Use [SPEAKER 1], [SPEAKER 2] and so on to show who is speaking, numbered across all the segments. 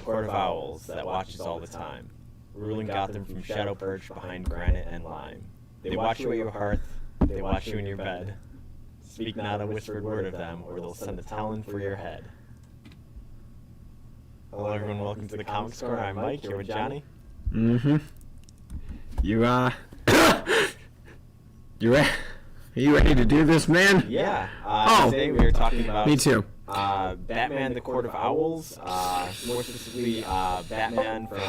[SPEAKER 1] Court of Owls that watches all the time, ruling Gotham from shadow perch behind granite and lime. They watch you at your hearth, they watch you in your bed. Speak not a whispered word of them, or they'll send a talon for your head. Hello everyone, welcome to the Comics Corner. I'm Mike, here with Johnny.
[SPEAKER 2] Mm-hmm. Are you ready to do this, man?
[SPEAKER 1] Yeah. Today we are talking about...
[SPEAKER 2] Me too.
[SPEAKER 1] Batman, the Court of Owls, more specifically Batman from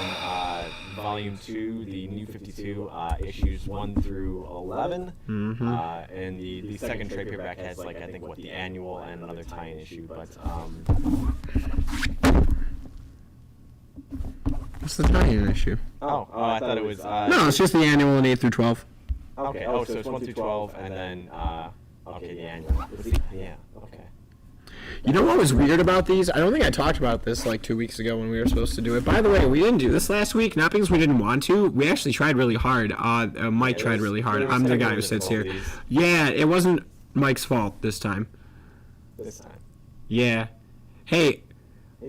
[SPEAKER 1] Volume 2, the New 52, issues 1 through 11, and the second trade paperback has, like, I think, what, the annual and another tie-in issue, but...
[SPEAKER 2] What's the tie-in issue?
[SPEAKER 1] I thought it was...
[SPEAKER 2] No, it's just the annual and 8 through 12.
[SPEAKER 1] Okay, so it's 1 through 12, and then, okay, the annual. Yeah, okay.
[SPEAKER 2] You know what was weird about these? I don't think I talked about this like 2 weeks ago when we were supposed to do it. By the way, we didn't do this last week, not because we didn't want to. We actually tried really hard. Mike tried really hard. I'm the guy who sits here. Yeah, it wasn't Mike's fault this time.
[SPEAKER 1] This time?
[SPEAKER 2] Yeah. Hey,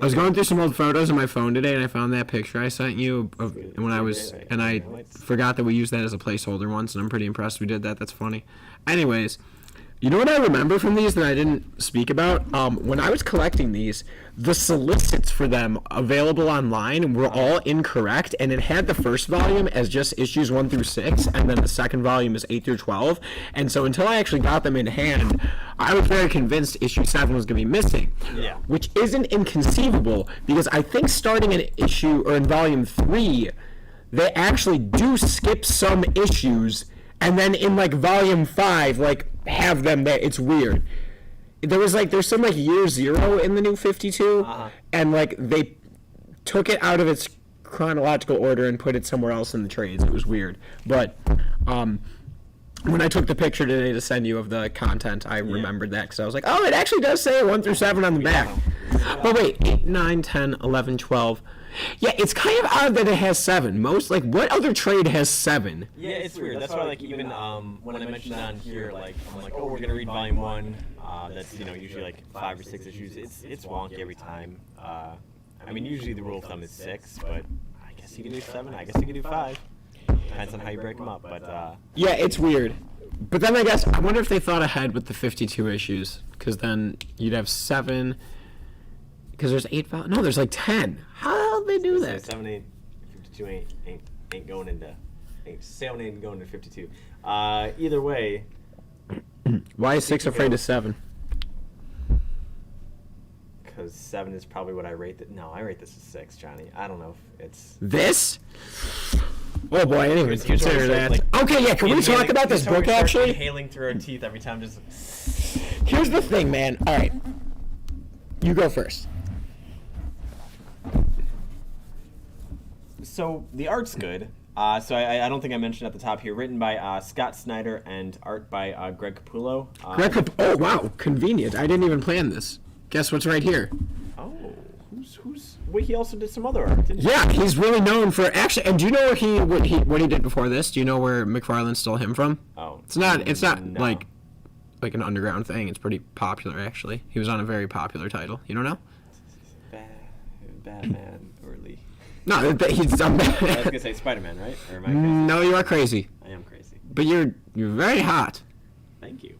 [SPEAKER 2] I was going through some old photos on my phone today, and I found that picture I sent you of when I was, and I forgot that we used that as a placeholder once, and I'm pretty impressed we did that. That's funny. Anyways, you know what I remember from these that I didn't speak about? When I was collecting these, the solicits for them available online were all incorrect, and it had the first volume as just issues 1 through 6, and then the second volume is 8 through 12. And so until I actually got them in hand, I was very convinced issue 7 was going to be missing.
[SPEAKER 1] Yeah.
[SPEAKER 2] Which isn't inconceivable, because I think starting in issue, or in volume 3, they actually do skip some issues, and then in like volume 5, like, have them there. It's weird. There's some like year 0 in the New 52, and like they took it out of its chronological order and put it somewhere else in the trades. It was weird. But when I took the picture today to send you of the content, I remembered that because I was like, oh, it actually does say 1 through 7 on the back. But wait, 8, 9, 10, 11, 12. Yeah, it's kind of odd that it has 7. Most, like, what other trade has 7?
[SPEAKER 1] Yeah, it's weird. That's why, like, even when I mentioned on here, like, I'm like, oh, we're gonna read volume 1. That's, you know, usually like 5 or 6 issues. It's wonky every time. I mean, usually the rule of thumb is 6, but I guess you can do 7. I guess you can do 5. Depends on how you break them up. But
[SPEAKER 2] yeah, it's weird. But then I wonder if they thought ahead with the 52 issues, because then you'd have 7. Because there's 8 volumes. No, there's like 10. How did they do that?
[SPEAKER 1] 7, 8, 52 ain't going into 7 ain't going to 52. Either way.
[SPEAKER 2] Why is 6 afraid of 7?
[SPEAKER 1] Because 7 is probably what I rate it. No, I rate this as 6, Johnny. I don't know if it's
[SPEAKER 2] this. Oh boy, I didn't even consider that. Like, okay, yeah. Can we talk about this book actually?
[SPEAKER 1] Inhaling through our teeth every time. Just.
[SPEAKER 2] Here's the thing, man. All right, you go first.
[SPEAKER 1] So the art's good. So I don't think I mentioned at the top here. Written by Scott Snyder and art by Greg Capullo.
[SPEAKER 2] Oh wow, convenient. I didn't even plan this. Guess what's right here?
[SPEAKER 1] Oh, who's? Wait, he also did some other art, didn't he?
[SPEAKER 2] Yeah, he's really known for actually. And do you know what he did before this? Do you know where McFarlane stole him from?
[SPEAKER 1] Oh,
[SPEAKER 2] it's not
[SPEAKER 1] no.
[SPEAKER 2] like an underground thing. It's pretty popular actually. He was on a very popular title. You don't know?
[SPEAKER 1] Batman early.
[SPEAKER 2] No, he's done.
[SPEAKER 1] I was gonna say Spider-Man, right? Or am I crazy?
[SPEAKER 2] No, you are crazy.
[SPEAKER 1] I am crazy.
[SPEAKER 2] But you're very hot.
[SPEAKER 1] Thank you.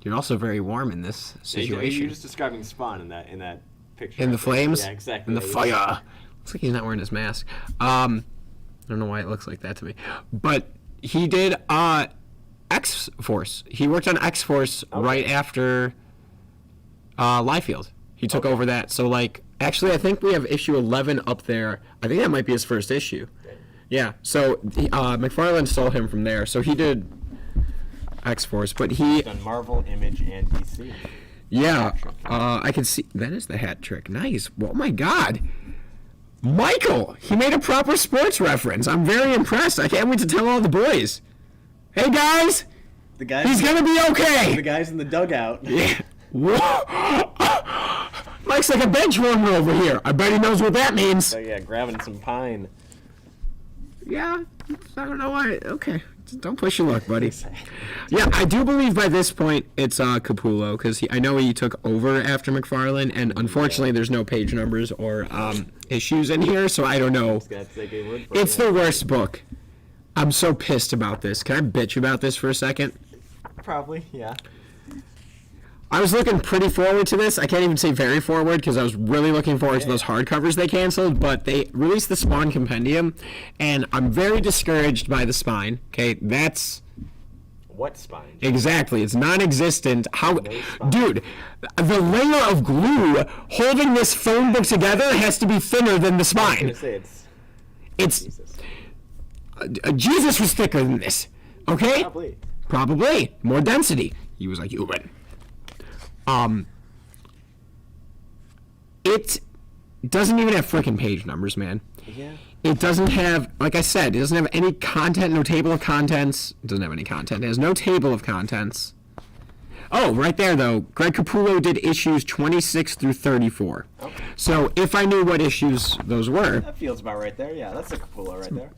[SPEAKER 2] You're also very warm in this situation.
[SPEAKER 1] You're just describing Spawn in that picture.
[SPEAKER 2] In the flames?
[SPEAKER 1] Yeah, exactly.
[SPEAKER 2] In the fire. Looks like he's not wearing his mask. I don't know why it looks like that to me. But He did X-Force. He worked on X-Force right after Liefeld. He took over that. So, like, actually, I think we have issue 11 up there. I think that might be his first issue. Yeah, so McFarlane stole him from there. So he did X-Force, but he...
[SPEAKER 1] done Marvel, Image, and DC.
[SPEAKER 2] Yeah, I can see... That is the hat trick. Nice. Oh, my God. Michael! He made a proper sports reference. I'm very impressed. I can't wait to tell all the boys. Hey, guys!
[SPEAKER 1] The guys...
[SPEAKER 2] He's gonna be okay!
[SPEAKER 1] The guys in the dugout.
[SPEAKER 2] Yeah. Whoa! Mike's like a bench warmer over here. I bet he knows what that means.
[SPEAKER 1] So, yeah, grabbing some pine.
[SPEAKER 2] Yeah, I don't know why. Okay, don't push your luck, buddy. Yeah, I do believe by this point it's Capullo, because I know he took over after McFarlane, and unfortunately there's no page numbers or issues in here, so I don't know. It's the worst book. I'm so pissed about this. Can I bitch about this for a second?
[SPEAKER 1] Probably, yeah.
[SPEAKER 2] I was looking pretty forward to this. I can't even say very forward because I was really looking forward to those hardcovers they canceled, but they released the Spawn Compendium, and I'm very discouraged by the spine. Okay, that's...
[SPEAKER 1] What spine?
[SPEAKER 2] Exactly, it's non-existent. How... Dude, the layer of glue holding this phone book together has to be thinner than the spine.
[SPEAKER 1] I was gonna say
[SPEAKER 2] it's...
[SPEAKER 1] Jesus.
[SPEAKER 2] Jesus was thicker than this. Okay?
[SPEAKER 1] Probably.
[SPEAKER 2] More density. He was like human. It doesn't even have freaking page numbers, man.
[SPEAKER 1] Yeah.
[SPEAKER 2] It doesn't have, like I said, it doesn't have any content, no table of contents. It doesn't have any content. It has no table of contents. Oh, right there, though. Greg Capullo did issues 26 through 34. Okay. So if I knew what issues those were...
[SPEAKER 1] That feels about right there. Yeah, that's a Capullo right there.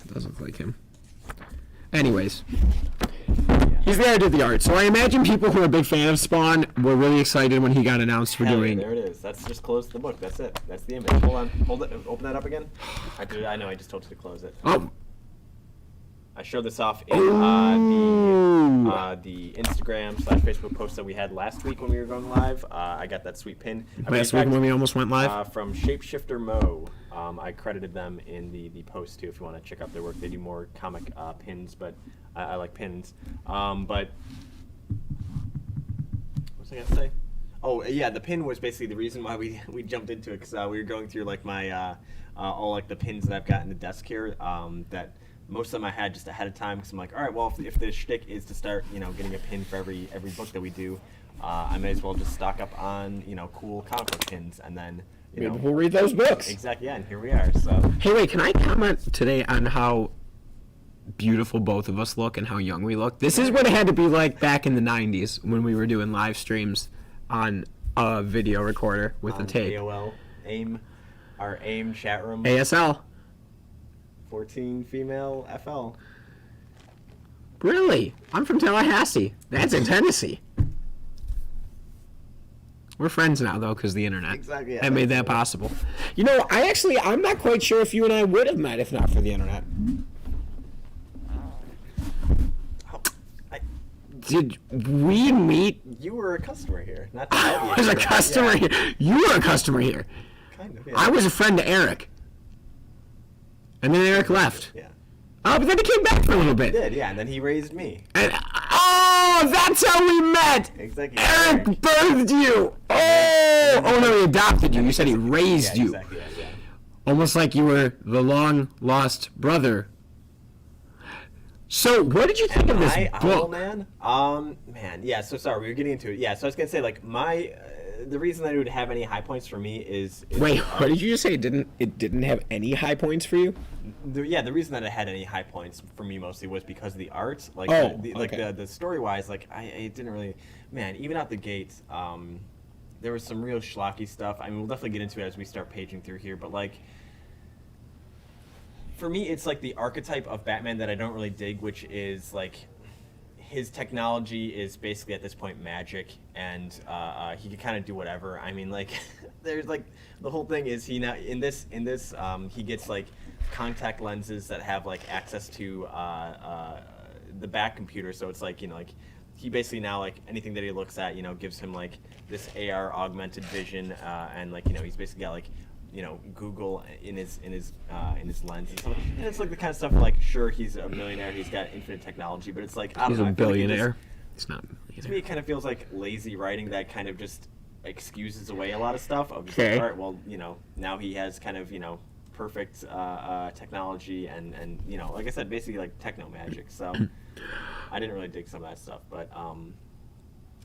[SPEAKER 2] It does look like him. Anyways. He's the guy who did the art. So I imagine people who are a big fan of Spawn were really excited when he got announced for doing...
[SPEAKER 1] Yeah, there it is. That's just close the book. That's it. That's the image. Hold on. Hold it. Open that up again. I know. I just told you to close it.
[SPEAKER 2] Oh.
[SPEAKER 1] I showed this off in the Instagram/Facebook post that we had last week when we were going live. I got that sweet pin.
[SPEAKER 2] Last week when we almost went live?
[SPEAKER 1] From Shapeshifter Mo. I credited them in the post too if you want to check out their work. They do more comic pins, but I like pins. But what was I going to say? Oh, yeah, the pin was basically the reason why we jumped into it, because we were going through like my all like the pins that I've got in the desk here that most of them I had just ahead of time, because I'm like, all right, well, if the shtick is to start, getting a pin for every book that we do, I may as well just stock up on, cool comic book pins, and then,
[SPEAKER 2] Maybe we'll read those books.
[SPEAKER 1] Exactly, yeah, and here we are, so.
[SPEAKER 2] Hey, wait, can I comment today on how beautiful both of us look and how young we look? This is what it had to be like back in the 90s when we were doing live streams on a video recorder with a tape.
[SPEAKER 1] AOL, our AIM chat room.
[SPEAKER 2] ASL.
[SPEAKER 1] 14 female FL.
[SPEAKER 2] Really? I'm from Tallahassee. That's in Tennessee. We're friends now, though, because the internet.
[SPEAKER 1] Exactly. Yeah,
[SPEAKER 2] that made that possible. I'm not quite sure if you and I would have met if not for the internet. Did we meet?
[SPEAKER 1] You were a customer here. Not
[SPEAKER 2] I was a customer here. You were a customer here.
[SPEAKER 1] Kind of, yeah.
[SPEAKER 2] I was a friend to Eric. And then Eric left.
[SPEAKER 1] Yeah.
[SPEAKER 2] Oh, but then he came back for a little bit.
[SPEAKER 1] He did, yeah, and then he raised me.
[SPEAKER 2] And that's how we met.
[SPEAKER 1] Exactly.
[SPEAKER 2] Eric birthed you. Oh no, he adopted you. You said he raised you.
[SPEAKER 1] Exactly. Yeah.
[SPEAKER 2] Almost like you were the long lost brother. So, what did you think of this book?
[SPEAKER 1] Man, yeah. So sorry, we were getting into it. Yeah, so I was gonna say like the reason that it would have any high points for me is
[SPEAKER 2] wait, what did you just say? It didn't have any high points for you?
[SPEAKER 1] The reason that it had any high points for me mostly was because of the art. Like, the story wise, like it didn't really. Man, even out the gate, there was some real schlocky stuff. I mean, we'll definitely get into it as we start paging through here, but like. For me, it's like the archetype of Batman that I don't really dig, which is like his technology is basically at this point magic, and he can kind of do whatever. I mean, like there's like the whole thing is he now in this he gets like contact lenses that have like access to the back computer, so it's like like he basically now like anything that he looks at gives him like this AR augmented vision, and like he's basically got like Google in his lens and stuff. And it's like the kind of stuff like, sure, he's a millionaire, he's got infinite technology, but it's like, I don't
[SPEAKER 2] He's
[SPEAKER 1] know,
[SPEAKER 2] a
[SPEAKER 1] I feel like
[SPEAKER 2] billionaire. It's not.
[SPEAKER 1] to me, it kind of feels like lazy writing that kind of just excuses away a lot of stuff. Of just
[SPEAKER 2] Okay.
[SPEAKER 1] like, all right, well, now he has kind of, perfect technology and like I said, basically like techno magic. So I didn't really dig some of that stuff, but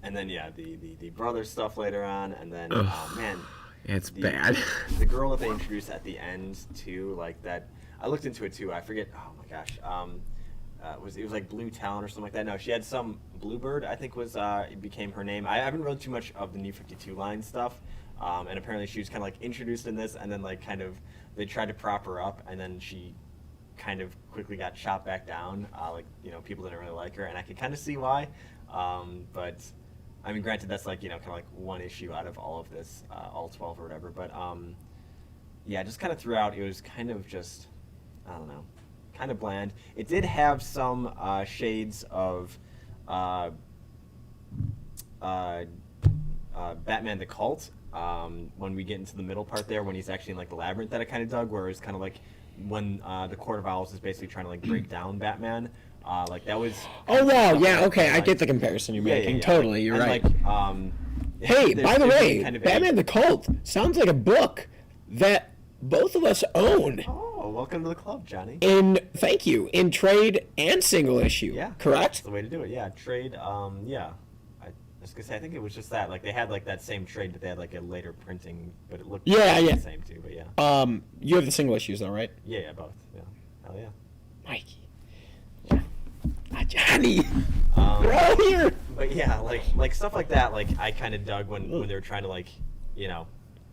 [SPEAKER 1] and then yeah, the brother stuff later on, and then man,
[SPEAKER 2] It's bad.
[SPEAKER 1] The girl that they introduced at the end too, like that. I looked into it too. I forget. Oh my gosh. It was like Blue Talon or something like that. No, she had some Bluebird, I think it became her name. I haven't read too much of the New 52 line stuff, and apparently she was kind of like introduced in this, and then like kind of they tried to prop her up, and then she kind of quickly got shot back down. People didn't really like her, and I could kind of see why. But I mean, granted, that's like kind of like one issue out of all of this, all 12 or whatever. But yeah, just kind of throughout, it was kind of just, I don't know, kind of bland. It did have some shades of Batman the Cult when we get into the middle part there, when he's actually in like the labyrinth, that I kind of dug, where it's kind of like when the Court of Owls is basically trying to like break down Batman. Like that was.
[SPEAKER 2] Oh wow, yeah, okay, I get the comparison you're making.
[SPEAKER 1] Yeah.
[SPEAKER 2] Totally, you're right.
[SPEAKER 1] Like,
[SPEAKER 2] hey, by the way,
[SPEAKER 1] kind of
[SPEAKER 2] Batman the Cult sounds like a book that both of us own.
[SPEAKER 1] Oh, welcome to the club, Johnny.
[SPEAKER 2] Thank you, in trade and single issue.
[SPEAKER 1] Yeah,
[SPEAKER 2] correct.
[SPEAKER 1] That's the way to do it. Yeah, trade. Yeah. I was gonna say, I think it was just that. Like they had like that same trade, but they had like a later printing, but it looked the same too. But yeah.
[SPEAKER 2] You have the single issues though, right?
[SPEAKER 1] Yeah, both. Yeah. Hell yeah.
[SPEAKER 2] Mikey. Johnny. We're all here.
[SPEAKER 1] But yeah, like stuff like that. Like I kind of dug when they were trying to like,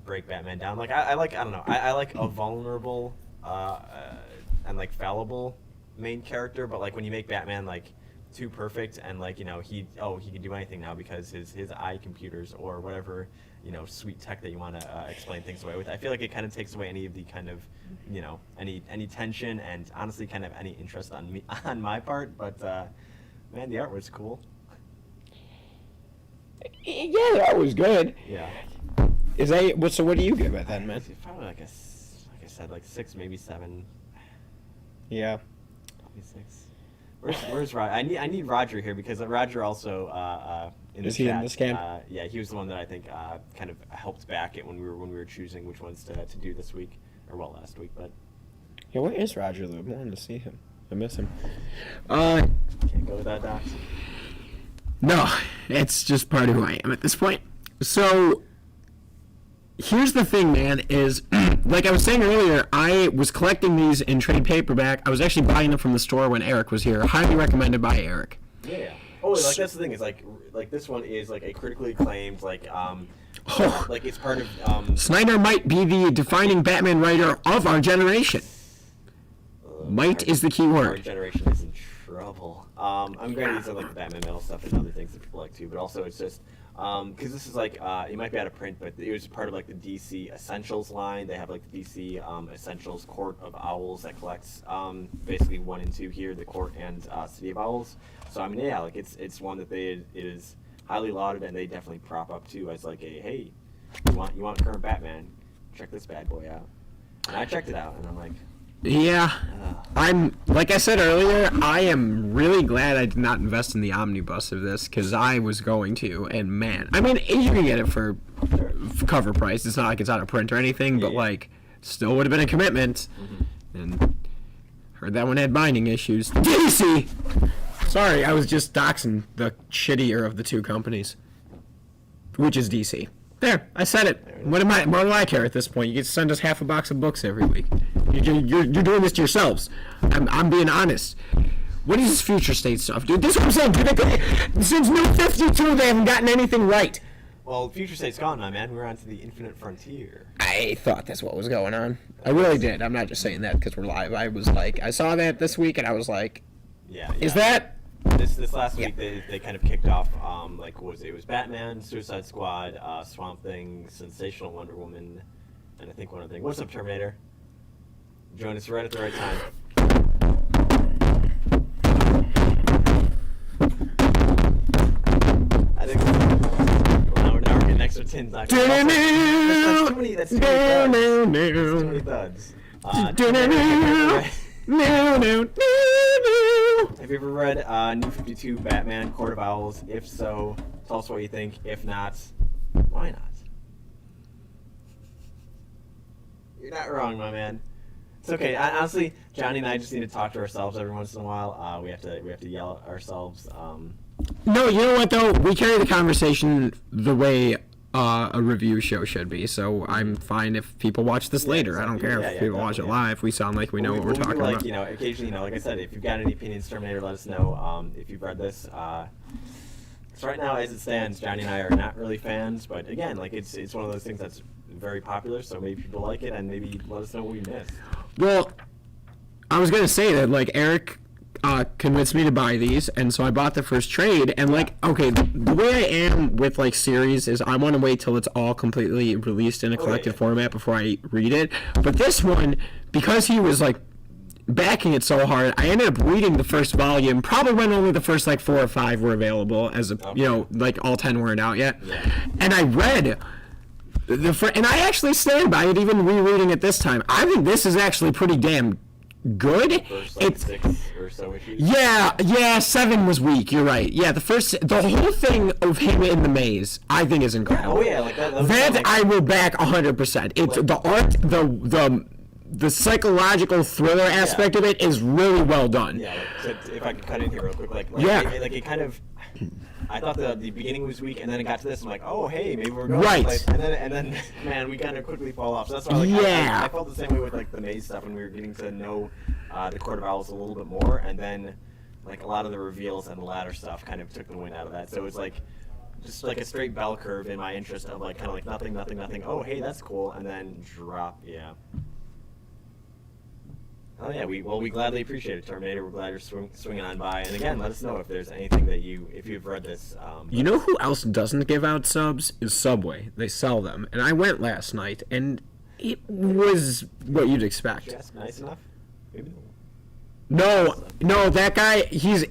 [SPEAKER 1] break Batman down. Like I don't know. I like a vulnerable and like fallible main character, but like when you make Batman like too perfect and like he can do anything now because his eye computers or whatever sweet tech that you want to explain things away with. I feel like it kind of takes away any of the kind of any tension and honestly kind of any interest on my part. But man, the art was cool.
[SPEAKER 2] Yeah, that was good.
[SPEAKER 1] Yeah.
[SPEAKER 2] So what do you give it then, man?
[SPEAKER 1] Probably like I said, like 6, maybe 7.
[SPEAKER 2] Yeah.
[SPEAKER 1] Probably 6. Where's Roger? I need Roger here because Roger also in the
[SPEAKER 2] Is he
[SPEAKER 1] chat,
[SPEAKER 2] in this game?
[SPEAKER 1] Yeah, he was the one that I think kind of helped back it when we were choosing which ones to do this week or last week. But
[SPEAKER 2] Yeah, where is Roger Lou? I wanted to see him. I miss him.
[SPEAKER 1] can't go without Docs.
[SPEAKER 2] No, it's just part of who I am at this point. So, here's the thing, man, is, like I was saying earlier, I was collecting these in trade paperback. I was actually buying them from the store when Eric was here. Highly recommended by Eric.
[SPEAKER 1] Yeah. Oh, like that's the thing is like this one is like a critically acclaimed like it's part of
[SPEAKER 2] Snyder might be the defining Batman writer of our generation. Might is the key
[SPEAKER 1] Our
[SPEAKER 2] word.
[SPEAKER 1] generation is in trouble. I'm glad these are like the Batman metal stuff and other things that people like too, but also it's just because this is like it might be out of print, but it was part of like the DC Essentials line. They have like the DC Essentials Court of Owls that collects basically 1 and 2 here, the Court and City of Owls. So I mean, yeah, like it's one that it is highly lauded, and they definitely prop up too as like a hey, you want current Batman? Check this bad boy out. And I checked it out, and I'm like.
[SPEAKER 2] Yeah, like I said earlier, I am really glad I did not invest in the omnibus of this, because I was going to, and man, I mean, you can get it for cover price. It's not like it's out of print or anything, but like, still would have been a commitment. And heard that one had binding issues. DC! Sorry, I was just doxing the shittier of the two companies, which is DC. There, I said it. What do I care at this point? You get to send us half a box of books every week. You're doing this to yourselves. I'm being honest. What is this future state stuff, dude? This is what I'm saying, dude. Since New 52, they haven't gotten anything right.
[SPEAKER 1] Well, future state's gone, my man. We're on to the infinite frontier.
[SPEAKER 2] I thought that's what was going on. I really did. I'm not just saying that because we're live. I was like, I saw that this week, and I was like,
[SPEAKER 1] yeah.
[SPEAKER 2] Is that?
[SPEAKER 1] This last week they kind of kicked off like what was it? It was Batman, Suicide Squad, Swamp Thing, Sensational Wonder Woman, and I think one other thing. What's up, Terminator? Join us right at the right time. I think now we're getting extra tins. That's too many. That's too many thuds. That's too many thuds. Have you ever read New 52 Batman Court of Owls? If so, tell us what you think. If not, why not? You're not wrong, my man. It's okay. Honestly, Johnny and I just need to talk to ourselves every once in a while. We have to yell at ourselves.
[SPEAKER 2] No, you know what though? We carry the conversation the way a review show should be. So I'm fine if people watch this later. Exactly. I don't care if people watch it live. We sound like we know what we're talking about.
[SPEAKER 1] You know, occasionally, like I said, if you've got any opinions, Terminator, let us know. If you've read this. So right now, as it stands, Johnny and I are not really fans. But again, like it's one of those things that's very popular. So maybe people like it, and maybe let us know what we missed.
[SPEAKER 2] Well, I was gonna say that like Eric convinced me to buy these, and so I bought the first trade. And like, okay, the way I am with like series is I want to wait till it's all completely released in a collected format before I read it. But this one, because he was like backing it so hard, I ended up reading the first volume probably when only the first like 4 or 5 were available, as a you know, like all 10 weren't out yet. And I read and I actually stand by it, even rereading it this time. I think this is actually pretty damn good.
[SPEAKER 1] First, like, 6 or so issues.
[SPEAKER 2] Yeah, 7 was weak. You're right. Yeah, the whole thing of him in the maze, I think is incredible.
[SPEAKER 1] Oh yeah, like that.
[SPEAKER 2] That I will back 100%. It's like, the art, the psychological thriller aspect of it is really well done.
[SPEAKER 1] Yeah, like, if I could cut in here real quick, it kind of. I thought the beginning was weak, and then it got to this. I'm like, oh, hey, maybe we're going to place. And then, man, we kind of quickly fall off. So that's why, I felt the same way with like the maze stuff when we were getting to know the Court of Owls a little bit more, and then like a lot of the reveals and the latter stuff kind of took the wind out of that. So it was like just like a straight bell curve in my interest of like kind of like nothing. Oh, hey, that's cool, and then drop. Yeah. Oh yeah, we gladly appreciate it, Terminator. We're glad you're swinging on by. And again, let us know if there's anything that if you've read this.
[SPEAKER 2] You know who else doesn't give out subs is Subway. They sell them, and I went last night, and it was what you'd expect.
[SPEAKER 1] Just nice enough. Maybe.
[SPEAKER 2] No, that guy. He's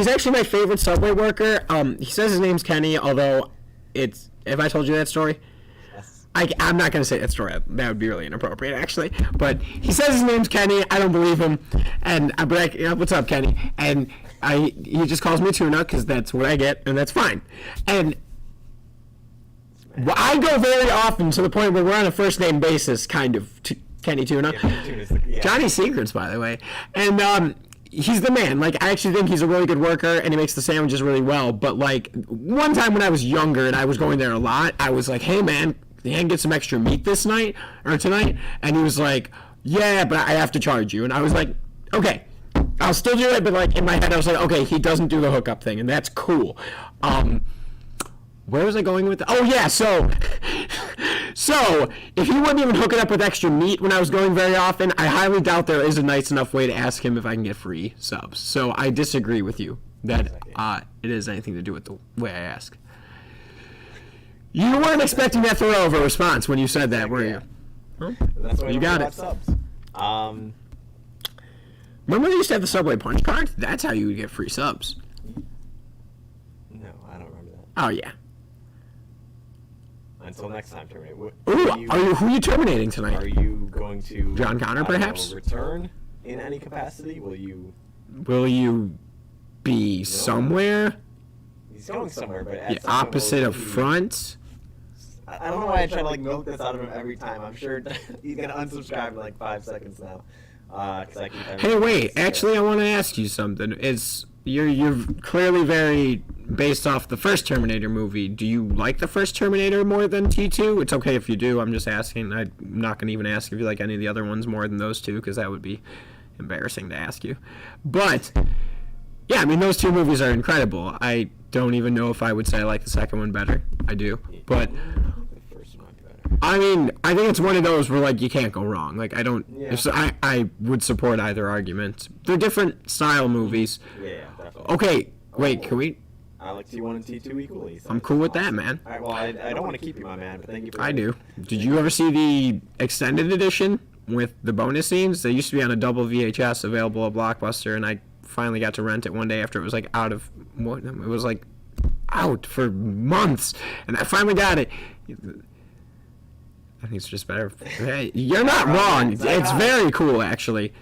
[SPEAKER 2] actually my favorite Subway worker. He says his name's Kenny, although have I told you that story? I'm not going to say that story. That would be really inappropriate, actually. But he says his name's Kenny. I don't believe him. And I'm like, what's up, Kenny? And he just calls me Tuna because that's what I get, and that's fine. And I go very often to the point where we're on a first-name basis, kind of, Kenny Tuna. Johnny Secrets, by the way. And he's the man. Like, I actually think he's a really good worker, and he makes the sandwiches really well. But, like, one time when I was younger and I was going there a lot, I was like, hey, man, you can get some extra meat tonight? And he was like, yeah, but I have to charge you. And I was like, okay, I'll still do it. But like in my head, I was like, okay, he doesn't do the hookup thing, and that's cool. Where was I going with that? Oh yeah, so if he wouldn't even hook it up with extra meat when I was going very often, I highly doubt there is a nice enough way to ask him if I can get free subs. So I disagree with you that it has anything to do with the way I ask. You weren't expecting that thorough of a response when you said that, were you? Huh?
[SPEAKER 1] That's why
[SPEAKER 2] you got it.
[SPEAKER 1] Subs.
[SPEAKER 2] Remember they used to have the Subway punch card? That's how you would get free subs.
[SPEAKER 1] No, I don't remember that.
[SPEAKER 2] Oh, yeah.
[SPEAKER 1] Until next time, Terminator.
[SPEAKER 2] Who are you terminating tonight?
[SPEAKER 1] Are you going to...
[SPEAKER 2] John Connor, perhaps?
[SPEAKER 1] Return in any capacity? Will
[SPEAKER 2] you be somewhere?
[SPEAKER 1] He's going somewhere, but...
[SPEAKER 2] The opposite of front?
[SPEAKER 1] I don't know why I try to like milk this out of him every time. I'm sure he's gonna unsubscribe in like 5 seconds now.
[SPEAKER 2] Hey, wait! Actually, I want to ask you something. You're clearly very based off the first Terminator movie. Do you like the first Terminator more than T2? It's okay if you do. I'm just asking. I'm not gonna even ask if you like any of the other ones more than those two, because that would be embarrassing to ask you. But yeah, I mean those two movies are incredible. I don't even know if I would say I like the second one better. I do, but. I mean, I think it's one of those where, like, you can't go wrong. Like, I don't... Yeah. I would support either argument. They're different style movies.
[SPEAKER 1] Yeah, definitely.
[SPEAKER 2] Okay, wait, can we...
[SPEAKER 1] I like T1 and T2 equally. So
[SPEAKER 2] I'm cool with that, man.
[SPEAKER 1] All right, well, I don't want to keep you, my man, but thank you for...
[SPEAKER 2] I do. Did you ever see the extended edition with the bonus scenes? They used to be on a double VHS available at Blockbuster, and I finally got to rent it one day after it was, like, out of... It was, like, out for months. And I finally got it. I think it's just better. Hey, you're not wrong. It's very cool, actually.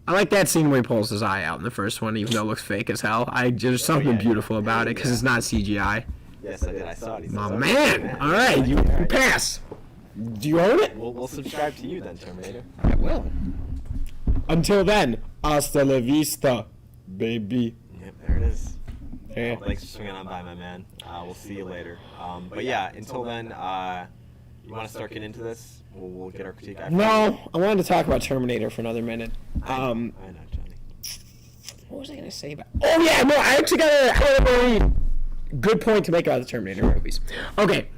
[SPEAKER 2] I like that scene where he pulls his eye out in the first one, even though it looks fake as hell. There's something beautiful about it because it's not CGI.
[SPEAKER 1] Yes, I did. I saw it.
[SPEAKER 2] My man. All right, you pass. Do you own it?
[SPEAKER 1] We'll subscribe to you then, Terminator.
[SPEAKER 2] I will. Until then, hasta la vista, baby.
[SPEAKER 1] Yep, there it is.
[SPEAKER 2] Yeah.
[SPEAKER 1] Thanks for swinging on by, my man. We'll see you later. But yeah, until then, you want to start getting into this? We'll get our critique after.
[SPEAKER 2] No, I wanted to talk about Terminator for another minute.
[SPEAKER 1] I know, Johnny.
[SPEAKER 2] What was I going to say about... Oh, yeah, no, I actually got a very good point to make about the Terminator movies. Okay.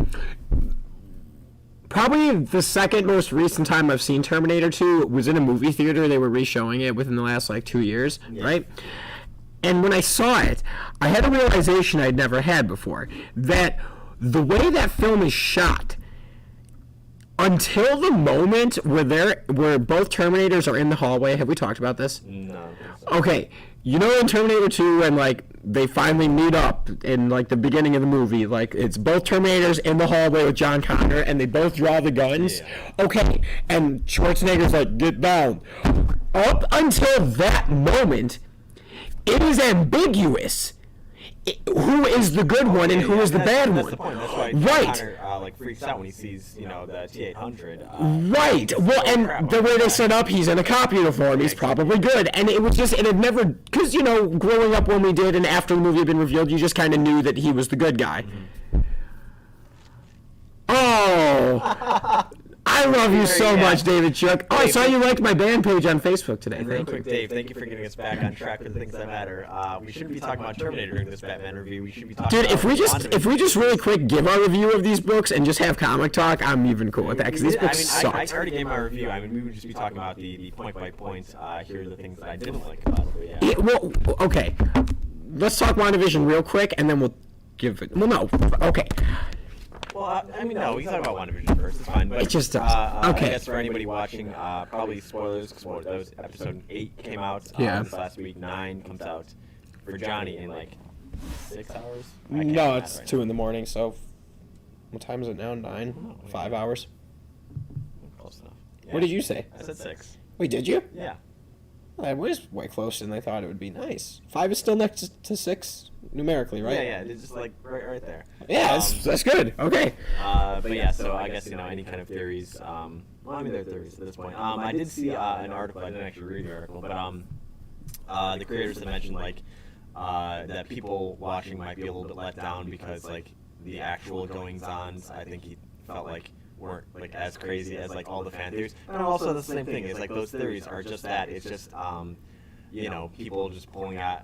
[SPEAKER 2] Probably the second most recent time I've seen Terminator 2 was in a movie theater. They were re-showing it within the last, 2 years, right? And when I saw it, I had a realization I'd never had before, that the way that film is shot, until the moment where both Terminators are in the hallway, have we talked about this?
[SPEAKER 1] No.
[SPEAKER 2] Okay, you know in Terminator 2 when they finally meet up in the beginning of the movie, it's both Terminators in the hallway with John Connor and they both draw the guns. Yeah. Okay, and Schwarzenegger's like, get down. Up until that moment, it is ambiguous who is the good one and who is the bad one.
[SPEAKER 1] That's the point. That's why John Connor freaks out when he sees the T-800.
[SPEAKER 2] Right. Well, and the way they set up, he's in a cop uniform. He's probably good. And it was just, it had never, because growing up when we did, and after the movie had been revealed, you just kind of knew that he was the good guy. Mm-hmm. Oh. I love you so much, David Chuck. Oh, I saw you liked my band page on Facebook today.
[SPEAKER 1] And real quick, Dave, thank you for getting us back on track with the things that matter. We shouldn't be talking about Terminator during this Batman review. We should be talking about...
[SPEAKER 2] Dude, if we just really quick give our review of these books and just have comic talk, I'm even cool with that, because these books suck.
[SPEAKER 1] I already gave my review. We would just be talking about the point-by-point. Here are the things that I didn't like about it. Yeah.
[SPEAKER 2] Well, okay. Let's talk WandaVision real quick, and then we'll give it... Well, no. Okay.
[SPEAKER 1] Well, no, we can talk about WandaVision first. It's fine. But,
[SPEAKER 2] it just does. Okay.
[SPEAKER 1] I guess for anybody watching, probably spoilers, because that was episode 8 came out this last week. 9 comes out for Johnny in 6 hours?
[SPEAKER 2] No, it's 2 in the morning, so what time is it now? 9? 5 hours?
[SPEAKER 1] Close enough. Yeah.
[SPEAKER 2] What did you say?
[SPEAKER 1] I said 6.
[SPEAKER 2] Wait, did you?
[SPEAKER 1] Yeah.
[SPEAKER 2] That was way closer than I thought it would be. Nice. 5 is still next to 6 numerically, right?
[SPEAKER 1] Yeah, it's just right there.
[SPEAKER 2] Yeah, that's good. Okay.
[SPEAKER 1] But yeah, so I guess any kind of theories. They're theories at this point. I did see an article. I didn't actually read the article, but the creators had mentioned that people watching might be a little bit let down because the actual goings-ons, I think he felt weren't as crazy as all the fan theories. And also the same thing is those theories are just that. It's just people just pulling out.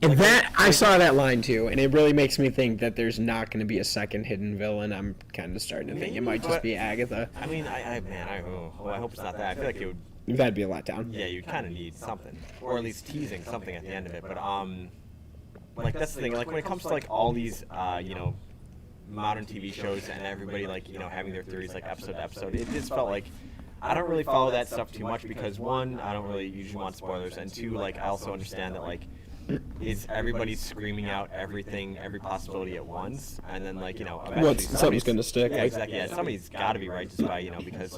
[SPEAKER 2] And I saw that line too, and it really makes me think that there's not going to be a second hidden villain. I'm kind of starting to think it might just be Agatha.
[SPEAKER 1] I mean, I hope it's not that. I feel like it would.
[SPEAKER 2] That'd be a letdown.
[SPEAKER 1] Yeah, you kind of need something, or at least teasing something at the end of it. But that's the thing. When it comes to all these modern TV shows and everybody having their theories episode to episode, it just felt like I don't really follow that stuff too much because one, I don't really usually want spoilers, and two, I also understand that is everybody screaming out everything, every possibility at once, and then
[SPEAKER 2] something's gonna stick.
[SPEAKER 1] Yeah, exactly. Yeah, somebody's got to be right just by because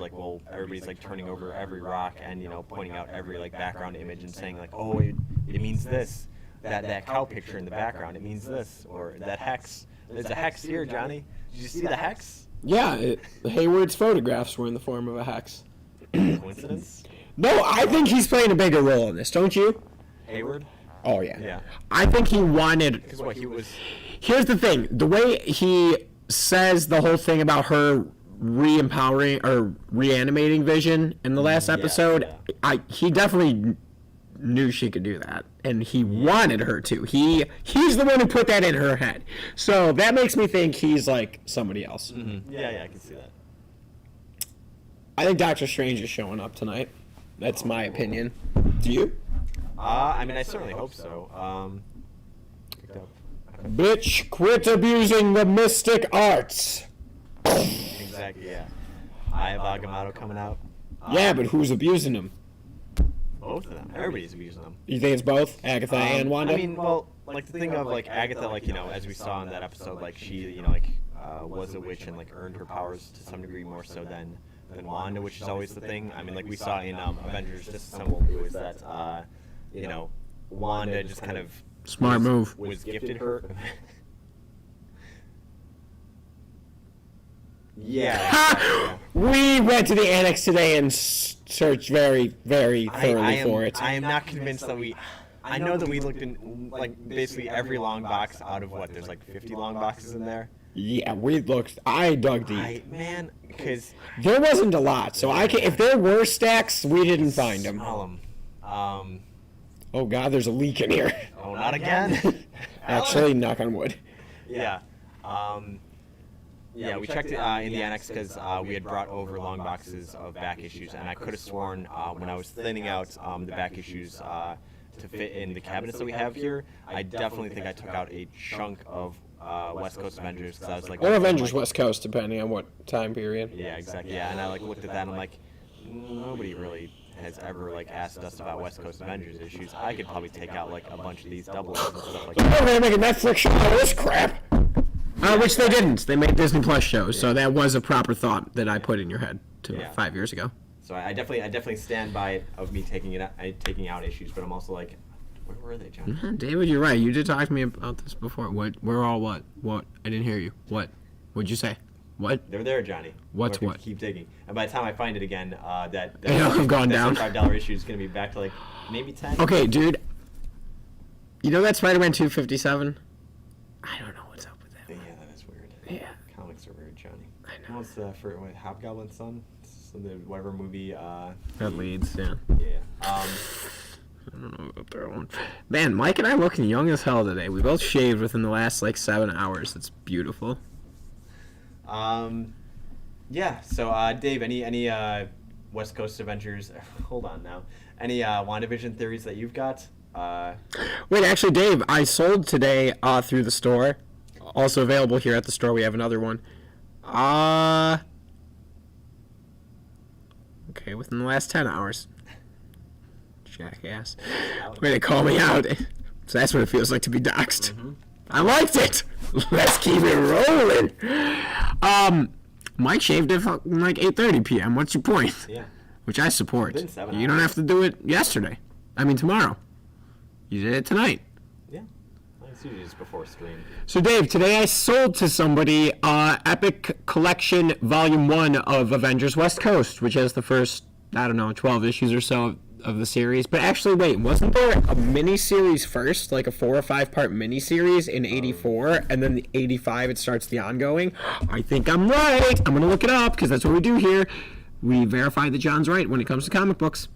[SPEAKER 1] everybody's turning over every rock and pointing out every background image and saying oh it means this, that cow picture in the background, it means this, or that hex. There's a hex here, Johnny. Did you see the hex?
[SPEAKER 2] Yeah, Hayward's photographs were in the form of a hex.
[SPEAKER 1] Coincidence?
[SPEAKER 2] No, I think he's playing a bigger role in this, don't you?
[SPEAKER 1] Hayward?
[SPEAKER 2] Oh, yeah.
[SPEAKER 1] Yeah.
[SPEAKER 2] I think he wanted...
[SPEAKER 1] Because what, he was...
[SPEAKER 2] Here's the thing. The way he says the whole thing about her re-empowering or reanimating Vision in the last episode, he definitely knew she could do that. And he wanted her to. He's the one who put that in her head. So that makes me think he's somebody else.
[SPEAKER 1] Mm-hmm. Yeah, I can see that.
[SPEAKER 2] I think Doctor Strange is showing up tonight. That's my opinion. Do you?
[SPEAKER 1] I certainly hope so.
[SPEAKER 2] Bitch, quit abusing the mystic arts.
[SPEAKER 1] Exactly, yeah. I have Agamotto coming out.
[SPEAKER 2] Yeah, but who's abusing them?
[SPEAKER 1] Both of them. Everybody's abusing them.
[SPEAKER 2] You think it's both? Agatha and Wanda?
[SPEAKER 1] I mean, well, the thing of, Agatha, as we saw in that episode, she, was a witch and like earned her powers to some degree more so than Wanda, which is always the thing. I mean, like we saw in Avengers Disassembled, it was that you know, Wanda just kind of
[SPEAKER 2] Smart move.
[SPEAKER 1] was gifted her. Yeah.
[SPEAKER 2] We went to the annex today and searched very, very thoroughly for it.
[SPEAKER 1] I am not convinced that I know that we looked in like basically every long box out of what there's like 50 long boxes in there.
[SPEAKER 2] Yeah, we looked. I dug deep.
[SPEAKER 1] Because
[SPEAKER 2] there wasn't a lot, so I can. If there were stacks, we didn't find them. Oh God, there's a leak in here.
[SPEAKER 1] Oh, not again.
[SPEAKER 2] Actually, knock on wood.
[SPEAKER 1] Yeah. Yeah, we checked it in the annex because we had brought over long boxes of back issues, and I could have sworn when I was thinning out the back issues to fit in the cabinets that we have here, I definitely think I took out a chunk of West Coast Avengers because I was like,
[SPEAKER 2] or Avengers West Coast, depending on what time period.
[SPEAKER 1] Yeah, exactly. Yeah, and I like looked at that and I'm like, nobody really has ever like asked us about West Coast Avengers issues. I could probably take out like a bunch of these doubles and stuff like that.
[SPEAKER 2] Oh, they're making Netflix show out of this crap. Which they didn't. They made Disney Plus shows, so that was a proper thought that I put in your head 5 years ago.
[SPEAKER 1] So I definitely stand by it of me taking out issues, but I'm also like, where were they, John?
[SPEAKER 2] Mm-hmm. David, you're right. You did talk to me about this before. What? We're all what? What? I didn't hear you. What? What'd you say? What?
[SPEAKER 1] They're there, Johnny.
[SPEAKER 2] What's what?
[SPEAKER 1] Keep digging. And by the time I find it again, that
[SPEAKER 2] I've gone down.
[SPEAKER 1] $5 issue is going to be back to like maybe 10.
[SPEAKER 2] Okay, dude. You know that Spider-Man 257? I don't know what's up with that.
[SPEAKER 1] Yeah, that is weird.
[SPEAKER 2] Yeah.
[SPEAKER 1] Comics are weird, Johnny.
[SPEAKER 2] I know.
[SPEAKER 1] What's for Hobgoblin's son? Whatever movie.
[SPEAKER 2] That leads, yeah.
[SPEAKER 1] Yeah.
[SPEAKER 2] I don't know about that one. Man, Mike and I looking young as hell today. We both shaved within the last like 7 hours. It's beautiful.
[SPEAKER 1] Yeah. So, Dave, any West Coast Avengers? Hold on now. Any WandaVision theories that you've got?
[SPEAKER 2] Wait, actually, Dave, I sold today through the store. Also available here at the store. We have another one. Okay, within the last 10 hours. Jackass. Way to call me out. So that's what it feels like to be doxxed. Mm-hmm. I liked it. Let's keep it rolling. Mike shaved it like 8:30 p.m. What's your point?
[SPEAKER 1] Yeah.
[SPEAKER 2] Which I support.
[SPEAKER 1] Within 7
[SPEAKER 2] You don't have to do it yesterday. I mean tomorrow. You did it tonight.
[SPEAKER 1] Yeah. It's usually just before stream.
[SPEAKER 2] So Dave, today I sold to somebody Epic Collection Volume 1 of Avengers West Coast, which has the first, 12 issues or so of the series. But actually, wait, wasn't there a mini-series first, like a 4 or 5 part mini-series in 84, and then the 85 it starts the ongoing? I think I'm right. I'm going to look it up, because that's what we do here. We verify that John's right when it comes to comic books.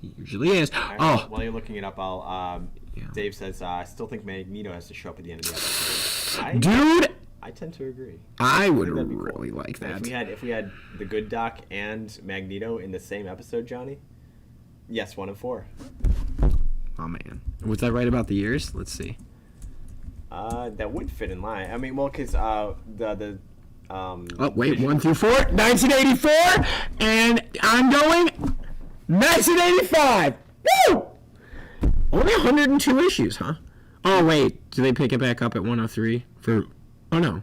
[SPEAKER 2] He usually is.
[SPEAKER 1] Right, while you're looking it up, Dave says, I still think Magneto has to show up at the end of the episode.
[SPEAKER 2] Dude!
[SPEAKER 1] I tend to agree.
[SPEAKER 2] I would really like that.
[SPEAKER 1] If we had the Good Doc and Magneto in the same episode, Johnny, yes, 1 of 4.
[SPEAKER 2] Oh, man. Was I right about the years? Let's see.
[SPEAKER 1] That would fit in line. I mean, well, because
[SPEAKER 2] oh, wait, 1 through 4, 1984, and ongoing, 1985. Woo! Only 102 issues, huh? Oh, wait, do they pick it back up at 103 for? Oh no.